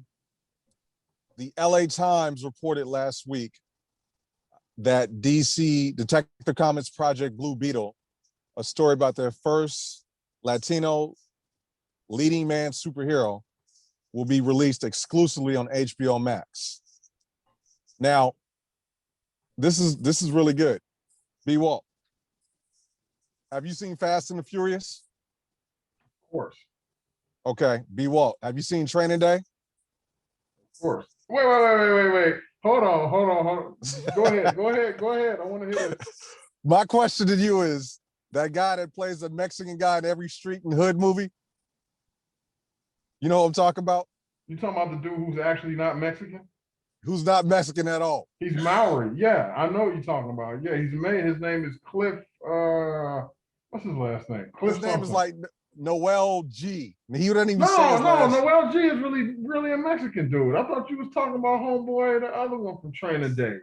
LA Times reported last week that DC Detective Comics Project Blue Beetle, a story about their first Latino leading man superhero, will be released exclusively on HBO Max. Now, this is really good. B. Walt, have you seen Fast and the Furious? Of course. Okay, B. Walt, have you seen Training Day? Of course. Wait. Hold on. Go ahead. I want to hear it. My question to you is, that guy that plays a Mexican guy in every street and hood movie, you know what I'm talking about? You talking about the dude who's actually not Mexican? Who's not Mexican at all. He's Maori. Yeah, I know what you're talking about. Yeah, his name is Cliff. What's his last name? Cliff. His name is like Noel G. He doesn't even No, say his last. Noel G is really a Mexican dude. I thought you was talking about homeboy, the other one from Training Day.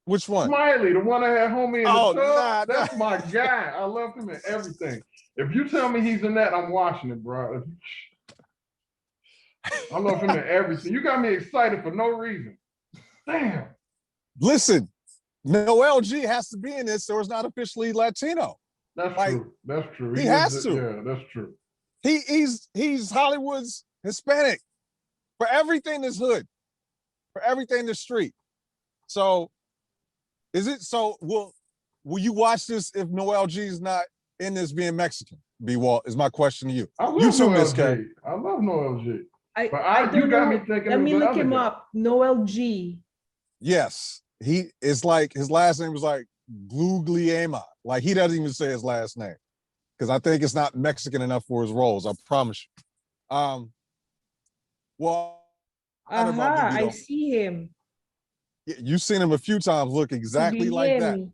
Which one? Smiley, the one that had homie in the tub. Nah. That's my guy. I love him in everything. If you tell me he's in that, I'm watching it, bro. I love him in everything. You got me excited for no reason. Damn. Listen, Noel G has to be in this, so it's not officially Latino. That's true. That's true. He has to. Yeah, that's true. He's Hollywood's Hispanic for everything that's hood, for everything that's street. So, will you watch this if Noel G is not in this being Mexican? B. Walt is my question to you. I love You too, Noel Miss G. K. I love Noel G. I But you don't got know. me thinking. Let me of the look other him guy. up. Noel G. Yes, he is like, his last name was like Guglielmo. Like, he doesn't even say his last name because I think it's not Mexican enough for his roles. I promise you. Well, I don't know about Aha, Blue I Beetle. see him. You've seen him a few times look exactly like that. Guillermo.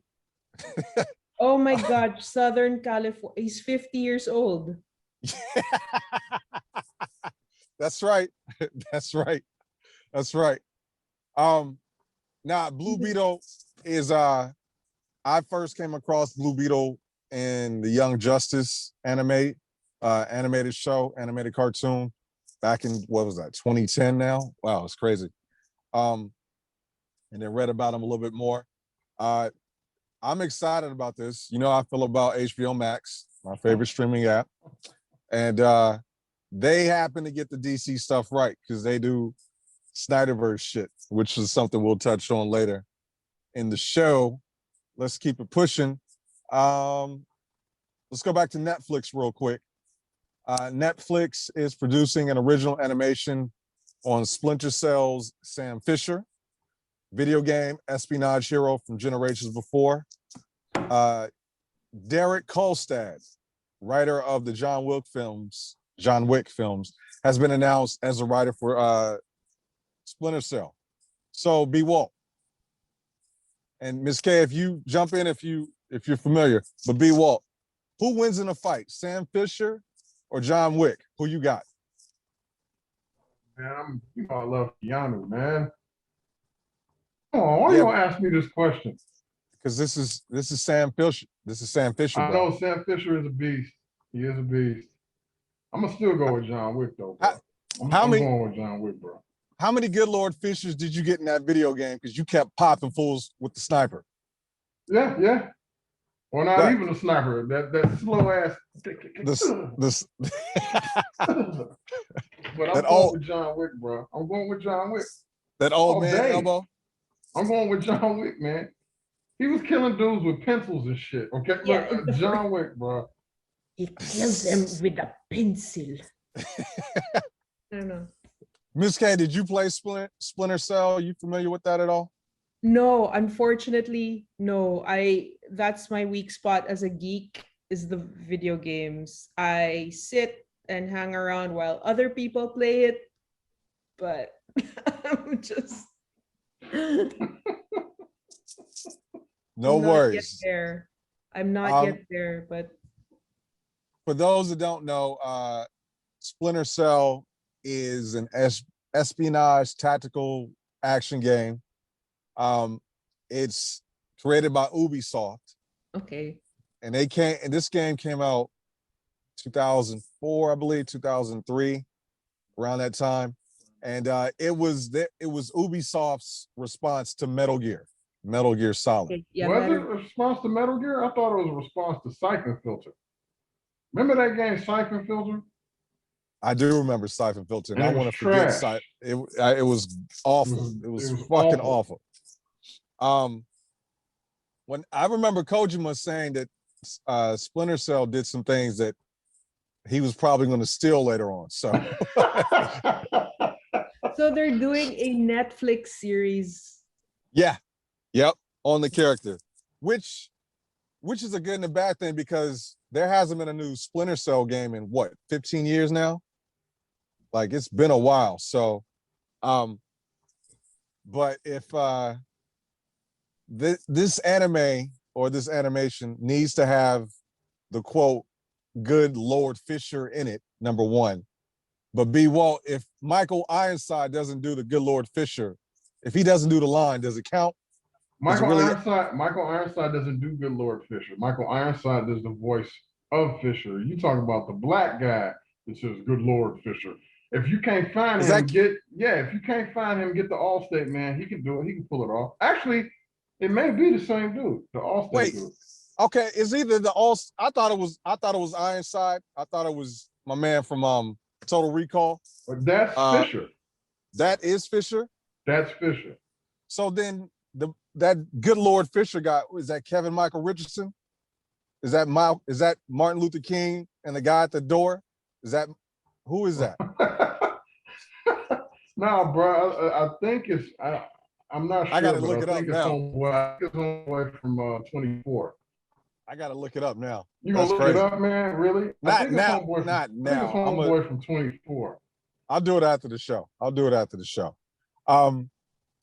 Oh my God, Southern California. He's 50 years old. That's right. That's right. That's right. Now Blue Beetle is I first came across Blue Beetle in the Young Justice animated cartoon back in, what was that, 2010 now? Wow, it's crazy. And then read about him a little bit more. I'm excited about this. You know how I feel about HBO Max, my favorite streaming app. And they happen to get the DC stuff right because they do Snyderverse shit, which is something we'll touch on later in the show. Let's keep it pushing. Let's go back to Netflix real quick. Netflix is producing an original animation on Splinter Cell's Sam Fisher, video game espionage hero from generations before. Derek Kolstad, writer of the John Wick films, has been announced as a writer for Splinter Cell. So B. Walt and Ms. K, if you jump in, if you're familiar, but B. Walt, who wins in a fight, Sam Fisher or John Wick? Who you got? Man, I love Keanu, man. Come on, why you gonna ask me this question? Because this is Sam Fisher. This is Sam Fisher, I bro. know Sam Fisher is a beast. He is a beast. I'm gonna still go with John Wick though, bro. I'm going with John Wick, bro. How many good Lord Fishers did you get in that video game? Because you kept popping fools with the sniper. Yeah. Well, not even a sniper. That slow ass. This But I'm going with John Wick, bro. I'm going with John Wick. That old man elbow. I'm going with John Wick, man. He was killing dudes with pencils and shit. Okay, Yeah, John Wick, bro. He kills them with a pencil. I don't know. Miss K, did you play Splinter Cell? You familiar with that at all? No, unfortunately, no. That's my weak spot as a geek is the video games. I sit and hang around while other people play it, but I'm just No worries. There. I'm not yet there, but for those that don't know, Splinter Cell is an espionage tactical action game. It's created by Ubisoft. Okay. And this game came out 2004, I believe, 2003, around that time. And it was Ubisoft's response to Metal Gear Solid. Okay. Yeah, was it a response to Metal Gear? I thought it was a response to Siphon Filter. Remember that game, Siphon Filter? I do remember Siphon Filter, and I want to forget it was awful. It was fucking awful. When I remember Kojima saying that Splinter Cell did some things that he was probably going to steal later on. So, so they're doing a Netflix series. Yeah, yep, on the character, which is a good and a bad thing because there hasn't been a new Splinter Cell game in what 15 years now. Like it's been a while. So, but if this anime or this animation needs to have the quote good Lord Fisher in it, number one. But B Walt, if Michael Ironside doesn't do the good Lord Fisher, if he doesn't do the line, does it count? Michael Ironside doesn't do good Lord Fisher. Michael Ironside does the voice of Fisher. You talk about the black guy that says good Lord Fisher. If you can't find him, get the Allstate man, he can do it. He can pull it off. Actually, it may be the same dude, the Allstate dude. Okay, it's either I thought it was Ironside. I thought it was my man from Total Recall. But that's Fisher. That is Fisher. That's Fisher. So then that good Lord Fisher guy, is that Kevin Michael Richardson? Is that Martin Luther King and the guy at the door? Who is that? No, bro. I think it's. I'm not sure. I gotta look it up now. I think it's homeboy from 24. I gotta look it up now. You gonna look it up, man? Really? Not now. Not now. I think it's homeboy from 24. I'll do it after the show.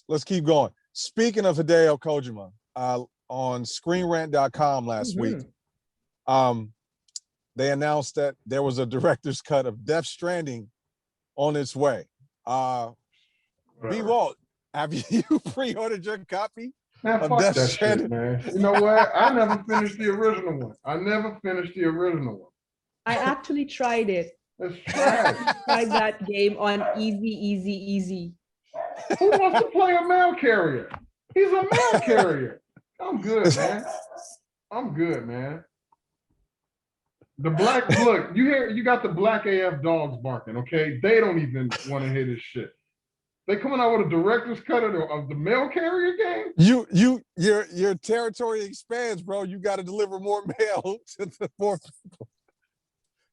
Let's keep going. Speaking of Hideo Kojima, on ScreenRant.com last week, they announced that there was a director's cut of Death Stranding on its way. B Walt, have you pre-ordered your copy? Man, fuck that shit, man. You know what? I never finished the original one. I actually tried it. It's trash. Tried that game on easy. Who wants to play a mail carrier? He's a mail carrier. I'm good, man. The black look, you got the black AF dogs barking, okay? They don't even want to hear this shit. They coming out with a director's cut of the mail carrier game? Your territory expands, bro. You got to deliver more mail to the more people.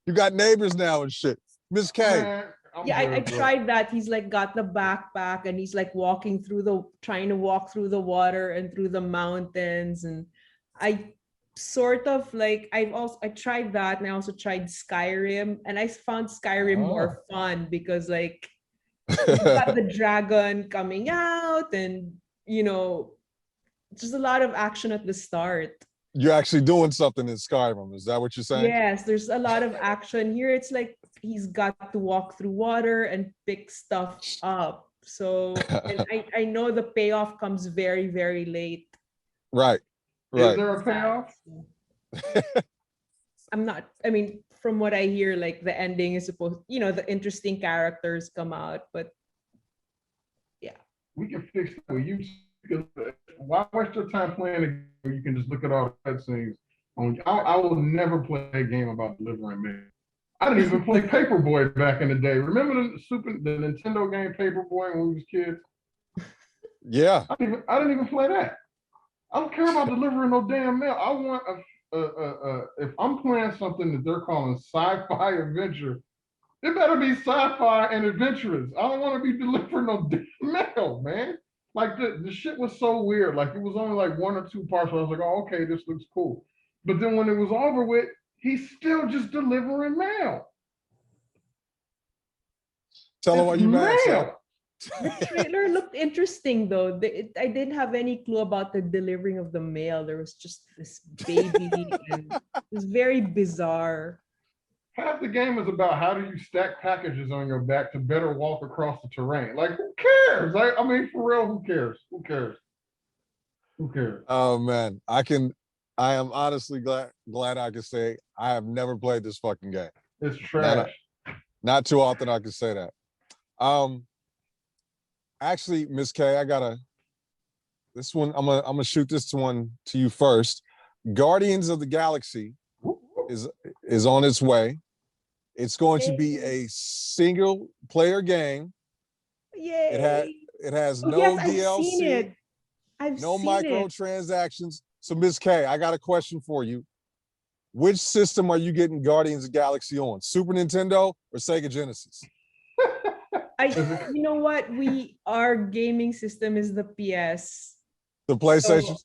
You got neighbors now and shit. Miss K. Man, I tried that. He's like got the backpack and he's like trying to walk through the water and through the mountains. And I sort of like, I tried that, and I also tried Skyrim, and I found Skyrim more fun because like you got the dragon coming out and just a lot of action at the start. you're actually doing something in Skyrim. Is that what you're saying? Yes, there's a lot of action here. It's like he's got to walk through water and pick stuff up. So, and I know the payoff comes very, very late. Right. Is Right. there a payoff? I'm not, I mean, from what I hear, like the ending is supposed, the interesting characters come out, but We can fix that with YouTube. Because why waste your time playing a game where you can just look at all the cutscenes? I will never play a game about delivering mail. I didn't even play Paperboy back in the day. Remember the Nintendo game Paperboy when we was kids? Yeah. I didn't even play that. I don't care about delivering no damn mail. I want if I'm playing something that they're calling sci-fi adventure, it better be sci-fi and adventurous. I don't want to be delivering no damn mail, man. Like the shit was so weird. Like it was only like 1 or 2 parts where I was like, oh, okay, this looks cool. But then when it was over with, he's still just delivering mail. Tell him It's why you mad, son. mail. the trailer looked interesting though. I didn't have any clue about the delivering of the mail. There was just this baby and it was very bizarre. Half the game is about how do you stack packages on your back to better walk across the terrain. Like, who cares? I mean, for real, who cares? Who cares? Who cares? Oh man, I am honestly glad I can say I have never played this fucking game. It's trash. Not too often I can say that. Actually, Miss K, this one, I'm gonna shoot this one to you first. Guardians of the Galaxy is on its way. It's going to be a single player game. Yay! It has Oh, no yes, I've DLC, seen it. no seen it. microtransactions. So, Miss K, I got a question for you. Which system are you getting Guardians of the Galaxy on? Super Nintendo or Sega Genesis? You know what? Our gaming system is the PS. The PlayStation?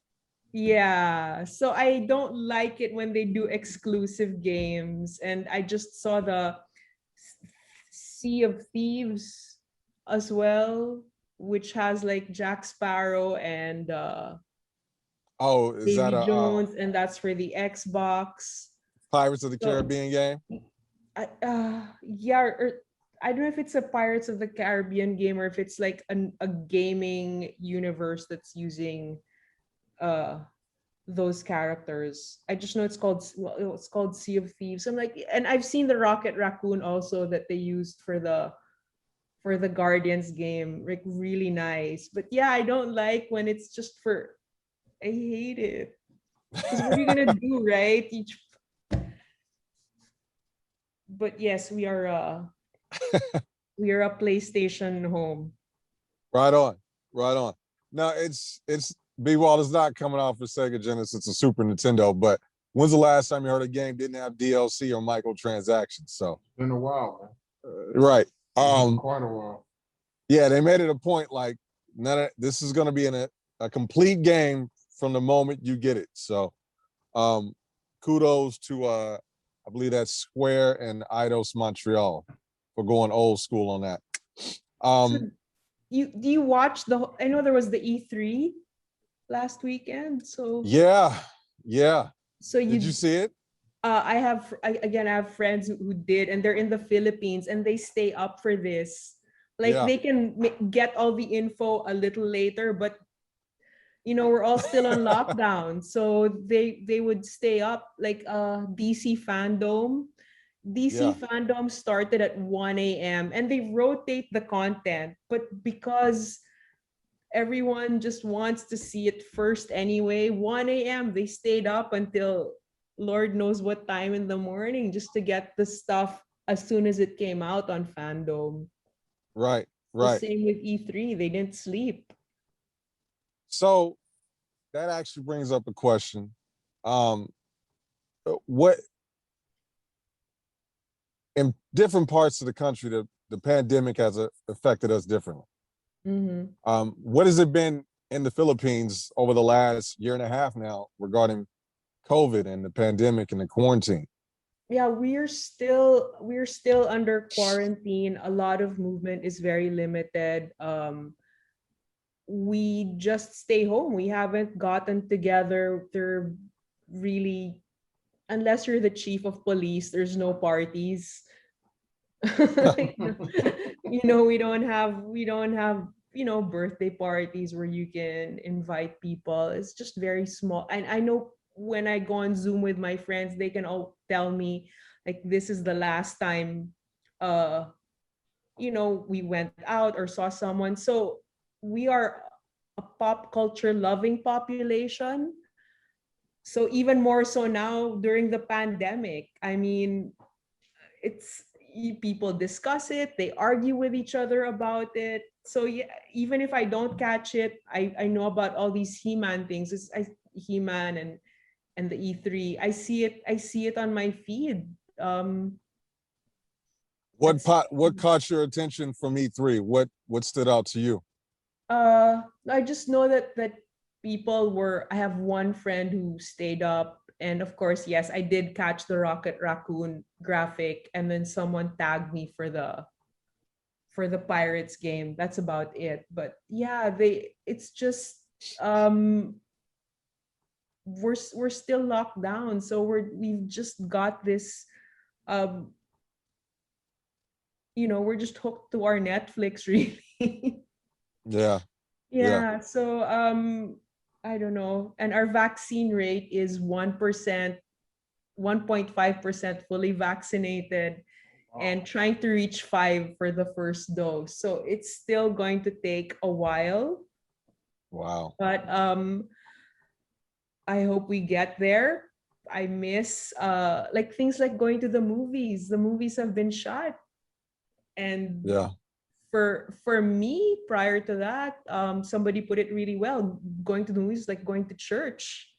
Yeah, so I don't like it when they do exclusive games, and I just saw the Sea of Thieves as well, which has like Jack Sparrow and Oh, is Davy that a Jones, and that's for the Xbox. Pirates of the So- Caribbean game? Yeah, or I don't know if it's a Pirates of the Caribbean game or if it's like a gaming universe that's using those characters. I just know it's called Sea of Thieves. I'm like, and I've seen the Rocket Raccoon also that they used for the Guardians game. Like really nice. But yeah, I don't like when it's just I hate it. Because what are you gonna do, right? But yes, we are a PlayStation home. Right on. Now it's B-Wall is not coming out for Sega Genesis, it's a Super Nintendo, but when's the last time you heard a game didn't have DLC or microtransactions? So It's been a while, man. right. It's been quite a while. Yeah, they made it a point like this is gonna be a complete game from the moment you get it. So kudos to I believe that's Square and Eidos Montreal for going old school on that. So do you watch I know there was the E3 last weekend. So yeah. So Did you see it? I have friends who did, and they're in the Philippines, and they stay up for this. Like Yeah. they can get all the info a little later, but we're all still on lockdown, so they would stay up. Like DC Fandom. DC Yeah. Fandom started at 1 a.m. and they rotate the content, but because everyone just wants to see it first anyway, 1 a.m. they stayed up until Lord knows what time in the morning just to get the stuff as soon as it came out on Fandom. Right. The same with E3, they didn't sleep. So that actually brings up a question. What in different parts of the country, the pandemic has affected us differently. Mm-hmm. What has it been in the Philippines over the last year and a half now regarding COVID and the pandemic and the quarantine? Yeah, we're still under quarantine. A lot of movement is very limited. We just stay home. We haven't gotten together. really, unless you're the chief of police, there's no parties. Like, we don't have birthday parties where you can invite people. It's just very small. And I know when I go on Zoom with my friends, they can all tell me like this is the last time uh we went out or saw someone. So we are a pop culture loving population. So even more so now during the pandemic. I mean, people discuss it, they argue with each other about it. So yeah, even if I don't catch it, I know about all these He-Man things. He-Man and the E3. I see it on my feed. That's What caught your attention from E3? What stood out to you? I just know that people were. I have one friend who stayed up, and of course, yes, I did catch the Rocket Raccoon graphic, and then someone tagged me for the Pirates game. That's about it. But yeah, it's just we're still locked down, so we've just got this um we're just hooked to our Netflix, really. Yeah, yeah. Yeah, so I don't know. And our vaccine rate is 1%, 1.5% fully vaccinated, and trying to reach 5 for the first dose. So it's still going to take a while, Wow. but I hope we get there. I miss like things like going to the movies. The movies have been shut. And Yeah. for me, prior to that, somebody put it really well. Going to the movies is like going to church.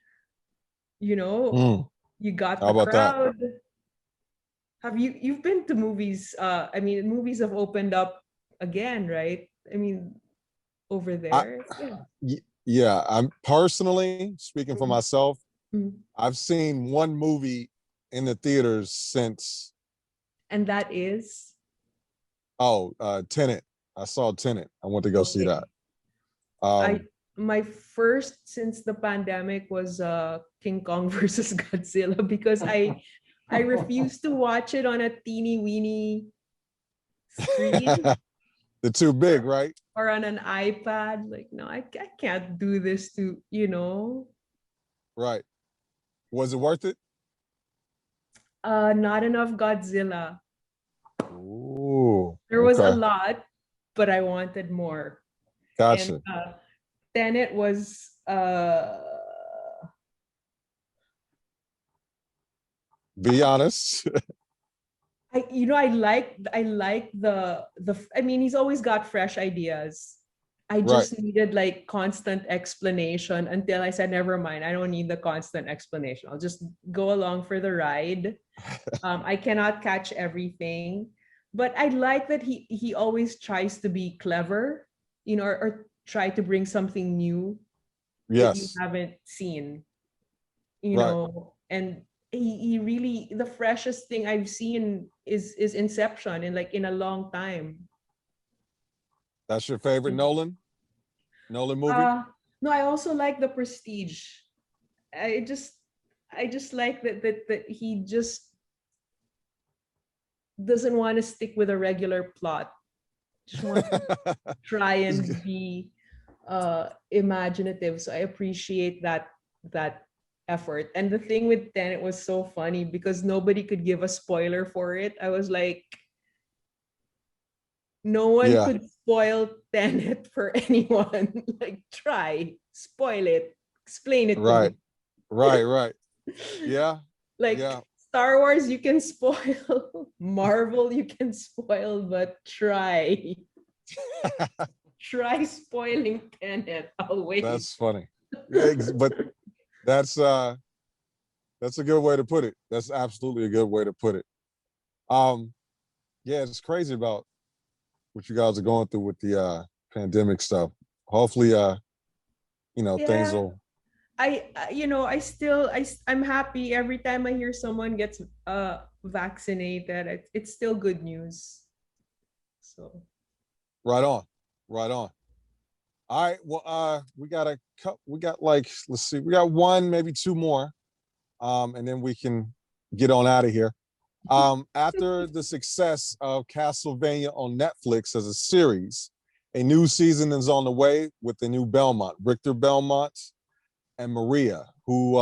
Mm, You got how the about that? crowd. You've been to movies? I mean, movies have opened up again, right? I mean, over I, there, yeah. yeah, I'm personally speaking for myself. Mhm. I've seen one movie in the theaters since And that is Tenet. I saw Tenet. I went to go see okay. that. I Um, My first since the pandemic was King Kong versus Godzilla, because I refuse to watch it on a teeny weeny screen they're too big, right? or on an iPad. Like, no, I can't do this to. Right. Was it worth it? Not enough Godzilla. Ooh, There was a okay. lot, but I wanted more. And Gotcha. Tenet was Be honest. I like the I mean, he's always got fresh ideas. I Right. just needed like constant explanation until I said, never mind, I don't need the constant explanation. I'll just go along for the ride. I cannot catch everything, but I like that he always tries to be clever, or try to bring something new that you Yes. haven't seen, Right. and he really, the freshest thing I've seen is Inception in a long time. That's your favorite Nolan movie? Uh no, I also like The Prestige. I just I just like that he just doesn't want to stick with a regular plot. Just wants to try It's and good. be imaginative. So I appreciate that effort. And the thing with Tenet was so funny because nobody could give a spoiler for it. I was like, no one Yeah. could spoil Tenet for anyone. Like, try, spoil it, explain it to Right. me. Right. Yeah. Like Yeah. Star Wars, you can spoil. Marvel, you can spoil, but try spoiling Tenet. I'll wait. That's funny. But that's that's a good way to put it. That's absolutely a good way to put it. Um, yeah, it's crazy about what you guys are going through with the pandemic stuff. Hopefully things Yeah, will. I'm happy every time I hear someone gets vaccinated. It's still good news. So Right on. Right on. All right. Well, we got like, let's see, we got one, maybe two more. and then we can get on out of here. After the success of Castlevania on Netflix as a series, a new season is on the way with the new Belmont, Richter Belmont and Maria, who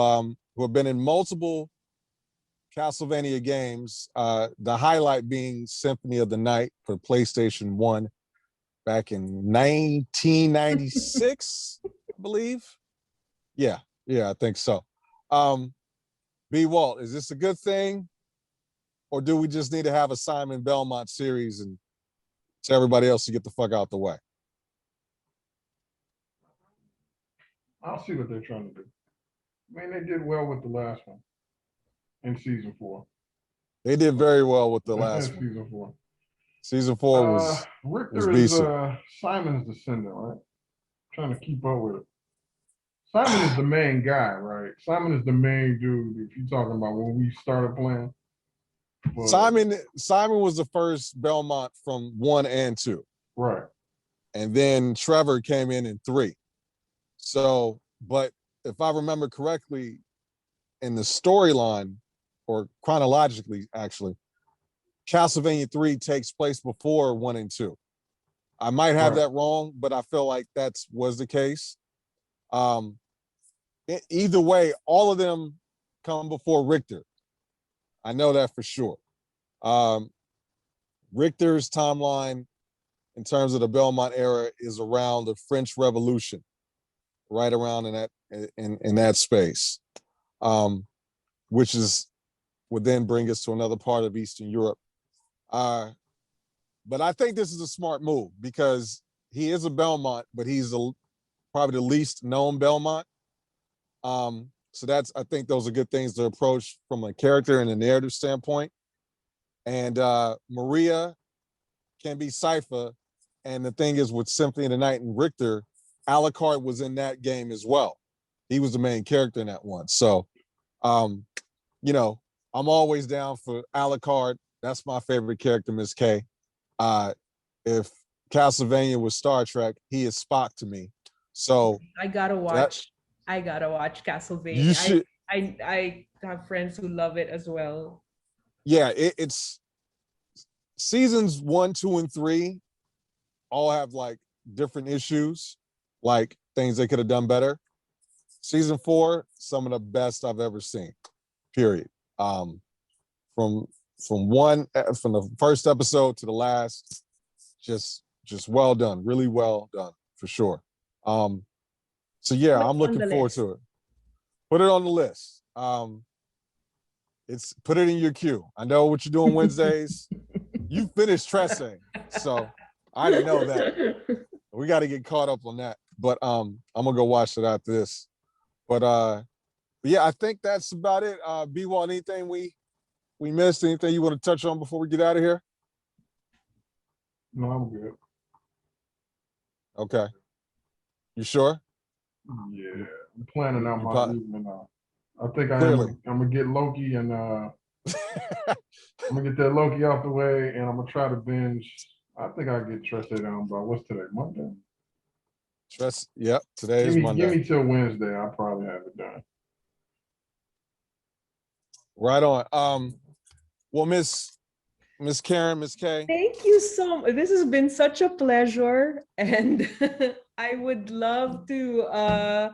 have been in multiple Castlevania games. The highlight being Symphony of the Night for PlayStation 1 back in 1996, I believe. Yeah, I think so. B. Walt, is this a good thing? Or do we just need to have a Simon Belmont series and tell everybody else to get the fuck out the way? I'll see what they're trying to do. I mean, they did well with the last one in season 4. They did very well with the last one. Season 4. Season 4 was Richter is Simon's descendant, right? Trying to keep up with it. Simon is the main guy, right? Simon is the main dude. If you're talking about when we started playing. But, Simon was the first Belmont from 1 and 2. Right. And then Trevor came in 3. So, but if I remember correctly, in the storyline, or chronologically, actually, Castlevania 3 takes place before 1 and 2. I might have that wrong, but I feel like that was the case. Either way, all of them come before Richter. I know that for sure. Richter's timeline in terms of the Belmont era is around the French Revolution, right around in that space, which would then bring us to another part of Eastern Europe. But I think this is a smart move because he is a Belmont, but he's probably the least known Belmont. So I think those are good things to approach from a character and a narrative standpoint. And Maria can be Cypher. And the thing is with Symphony of the Night and Richter, Alucard was in that game as well. He was the main character in that one. So, I'm always down for Alucard. That's my favorite character, Miss K. If Castlevania was Star Trek, he is Spock to me. So I gotta watch Castlevania. You should. I have friends who love it as well. Yeah, it's seasons 1, 2, and 3 all have like different issues, like things they could have done better. Season 4, some of the best I've ever seen. Period. From the first episode to the last, just well done, really well done for sure. So yeah, I'm looking forward to it. Put it on the list. Put it in your queue. I know what you're doing Wednesdays. You finished Tressing, so I didn't know that. We got to get caught up on that. But I'm gonna go watch it after this. But yeah, I think that's about it. B-Wall, anything we missed? Anything you want to touch on before we get out of here? No, I'm good. Okay. You sure? Yeah, I'm planning out my probably- evening. I think I'm Clearly. gonna get Loki and I'm gonna get that Loki out the way, and I'm gonna try to binge. I think I'll get Tressé down by what's today? Monday. Yep. Today is Monday. Give me till Wednesday. I'll probably have it done. Right on. Well, Miss Karen, Miss K. Thank you so much. This has been such a pleasure, and I would love to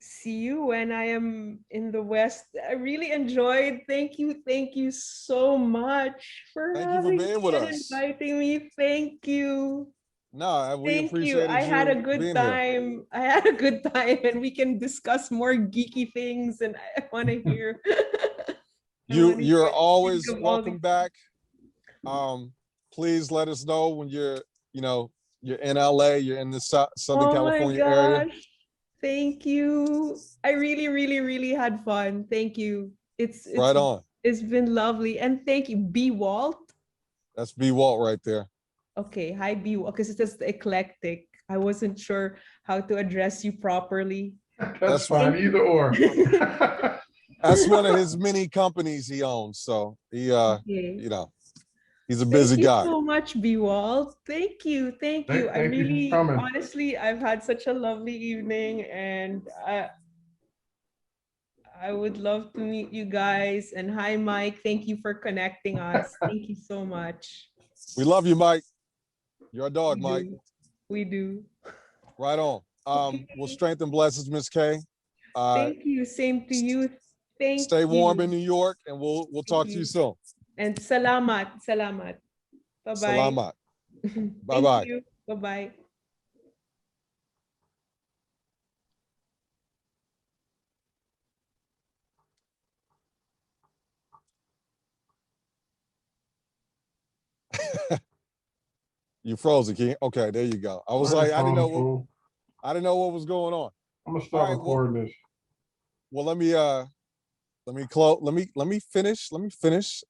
see you when I am in the West. I really enjoyed. Thank you so much for being with us. inviting me. Thank you. No, we Thank appreciate you. it. I had a good being here. time. I had a good time, and we can discuss more geeky things. And I want to hear. You're always welcome back. Please let us know when you're in LA, you're in the Southern California area. Thank you. I really, really, really had fun. Thank you. It's right on. It's been lovely. And thank you, B. Walt. That's B. Walt right there. Okay. Hi, B. Walt, because it says eclectic. I wasn't sure how to address you properly. That's fine. Either or. That's one of his many companies he owns. So he he's a busy guy. Thank you so much, B. Walt. Thank you. Thank you. I really, honestly, I've had such a lovely evening, and I would love to meet you guys. And hi, Mike. Thank you for connecting us. Thank you so much. We love you, Mike. You're a dog, We Mike. do. We do. Right on. Well, strength and blessings, Miss K. Thank you. Same to you. Thank Stay warm you. in New York, and we'll talk to you you. soon. And salamat. Salamat. Bye-bye. Salamat. Thank Bye-bye. you. Bye-bye. You froze it, King. Okay, there you go. I was My like, I didn't know phone, what was going on. I'm gonna start All right, well- recording this. Well, let me close. Let me finish.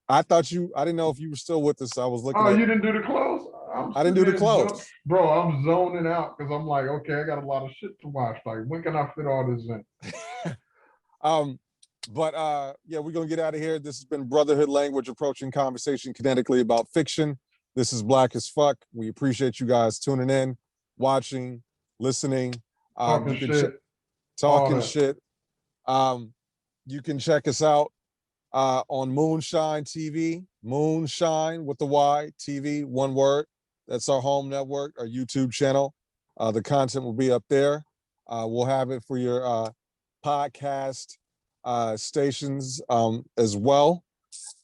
I didn't know if you were still with us. I was looking Oh, at you didn't do the close? I didn't do the sitting there close. Bro, I'm zoning out because I'm like, okay, I got a lot of shit to watch. Like, when can I fit all this in? Yeah, we're gonna get out of here. This has been Brotherhood Language, approaching conversation kinetically about fiction. This is Black as Fuck. We appreciate you guys tuning in, watching, listening. Talking You can shit. talking that. shit. You can check us out on Moonshine TV, Moonshine with the Y TV, one word. That's our home network, our YouTube channel. The content will be up there. We'll have it for your podcast stations as well.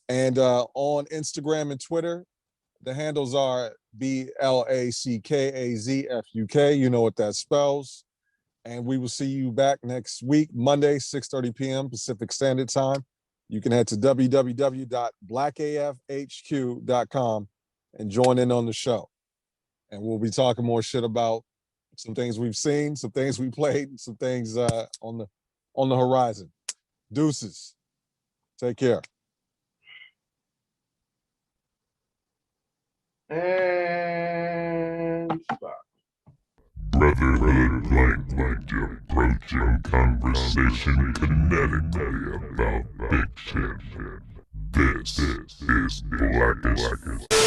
And on Instagram and Twitter, the handles are BLACKAZFUK. You know what that spells. And we will see you back next week, Monday, 6:30 p.m. Pacific Standard Time. You can head to www.blackafhq.com and join in on the show. And we'll be talking more shit about some things we've seen, some things we played, some things on the horizon. Deuces. Take care. And stop. Brotherhood Language, approaching conversation kinetically about fiction. This is Black as Fuck.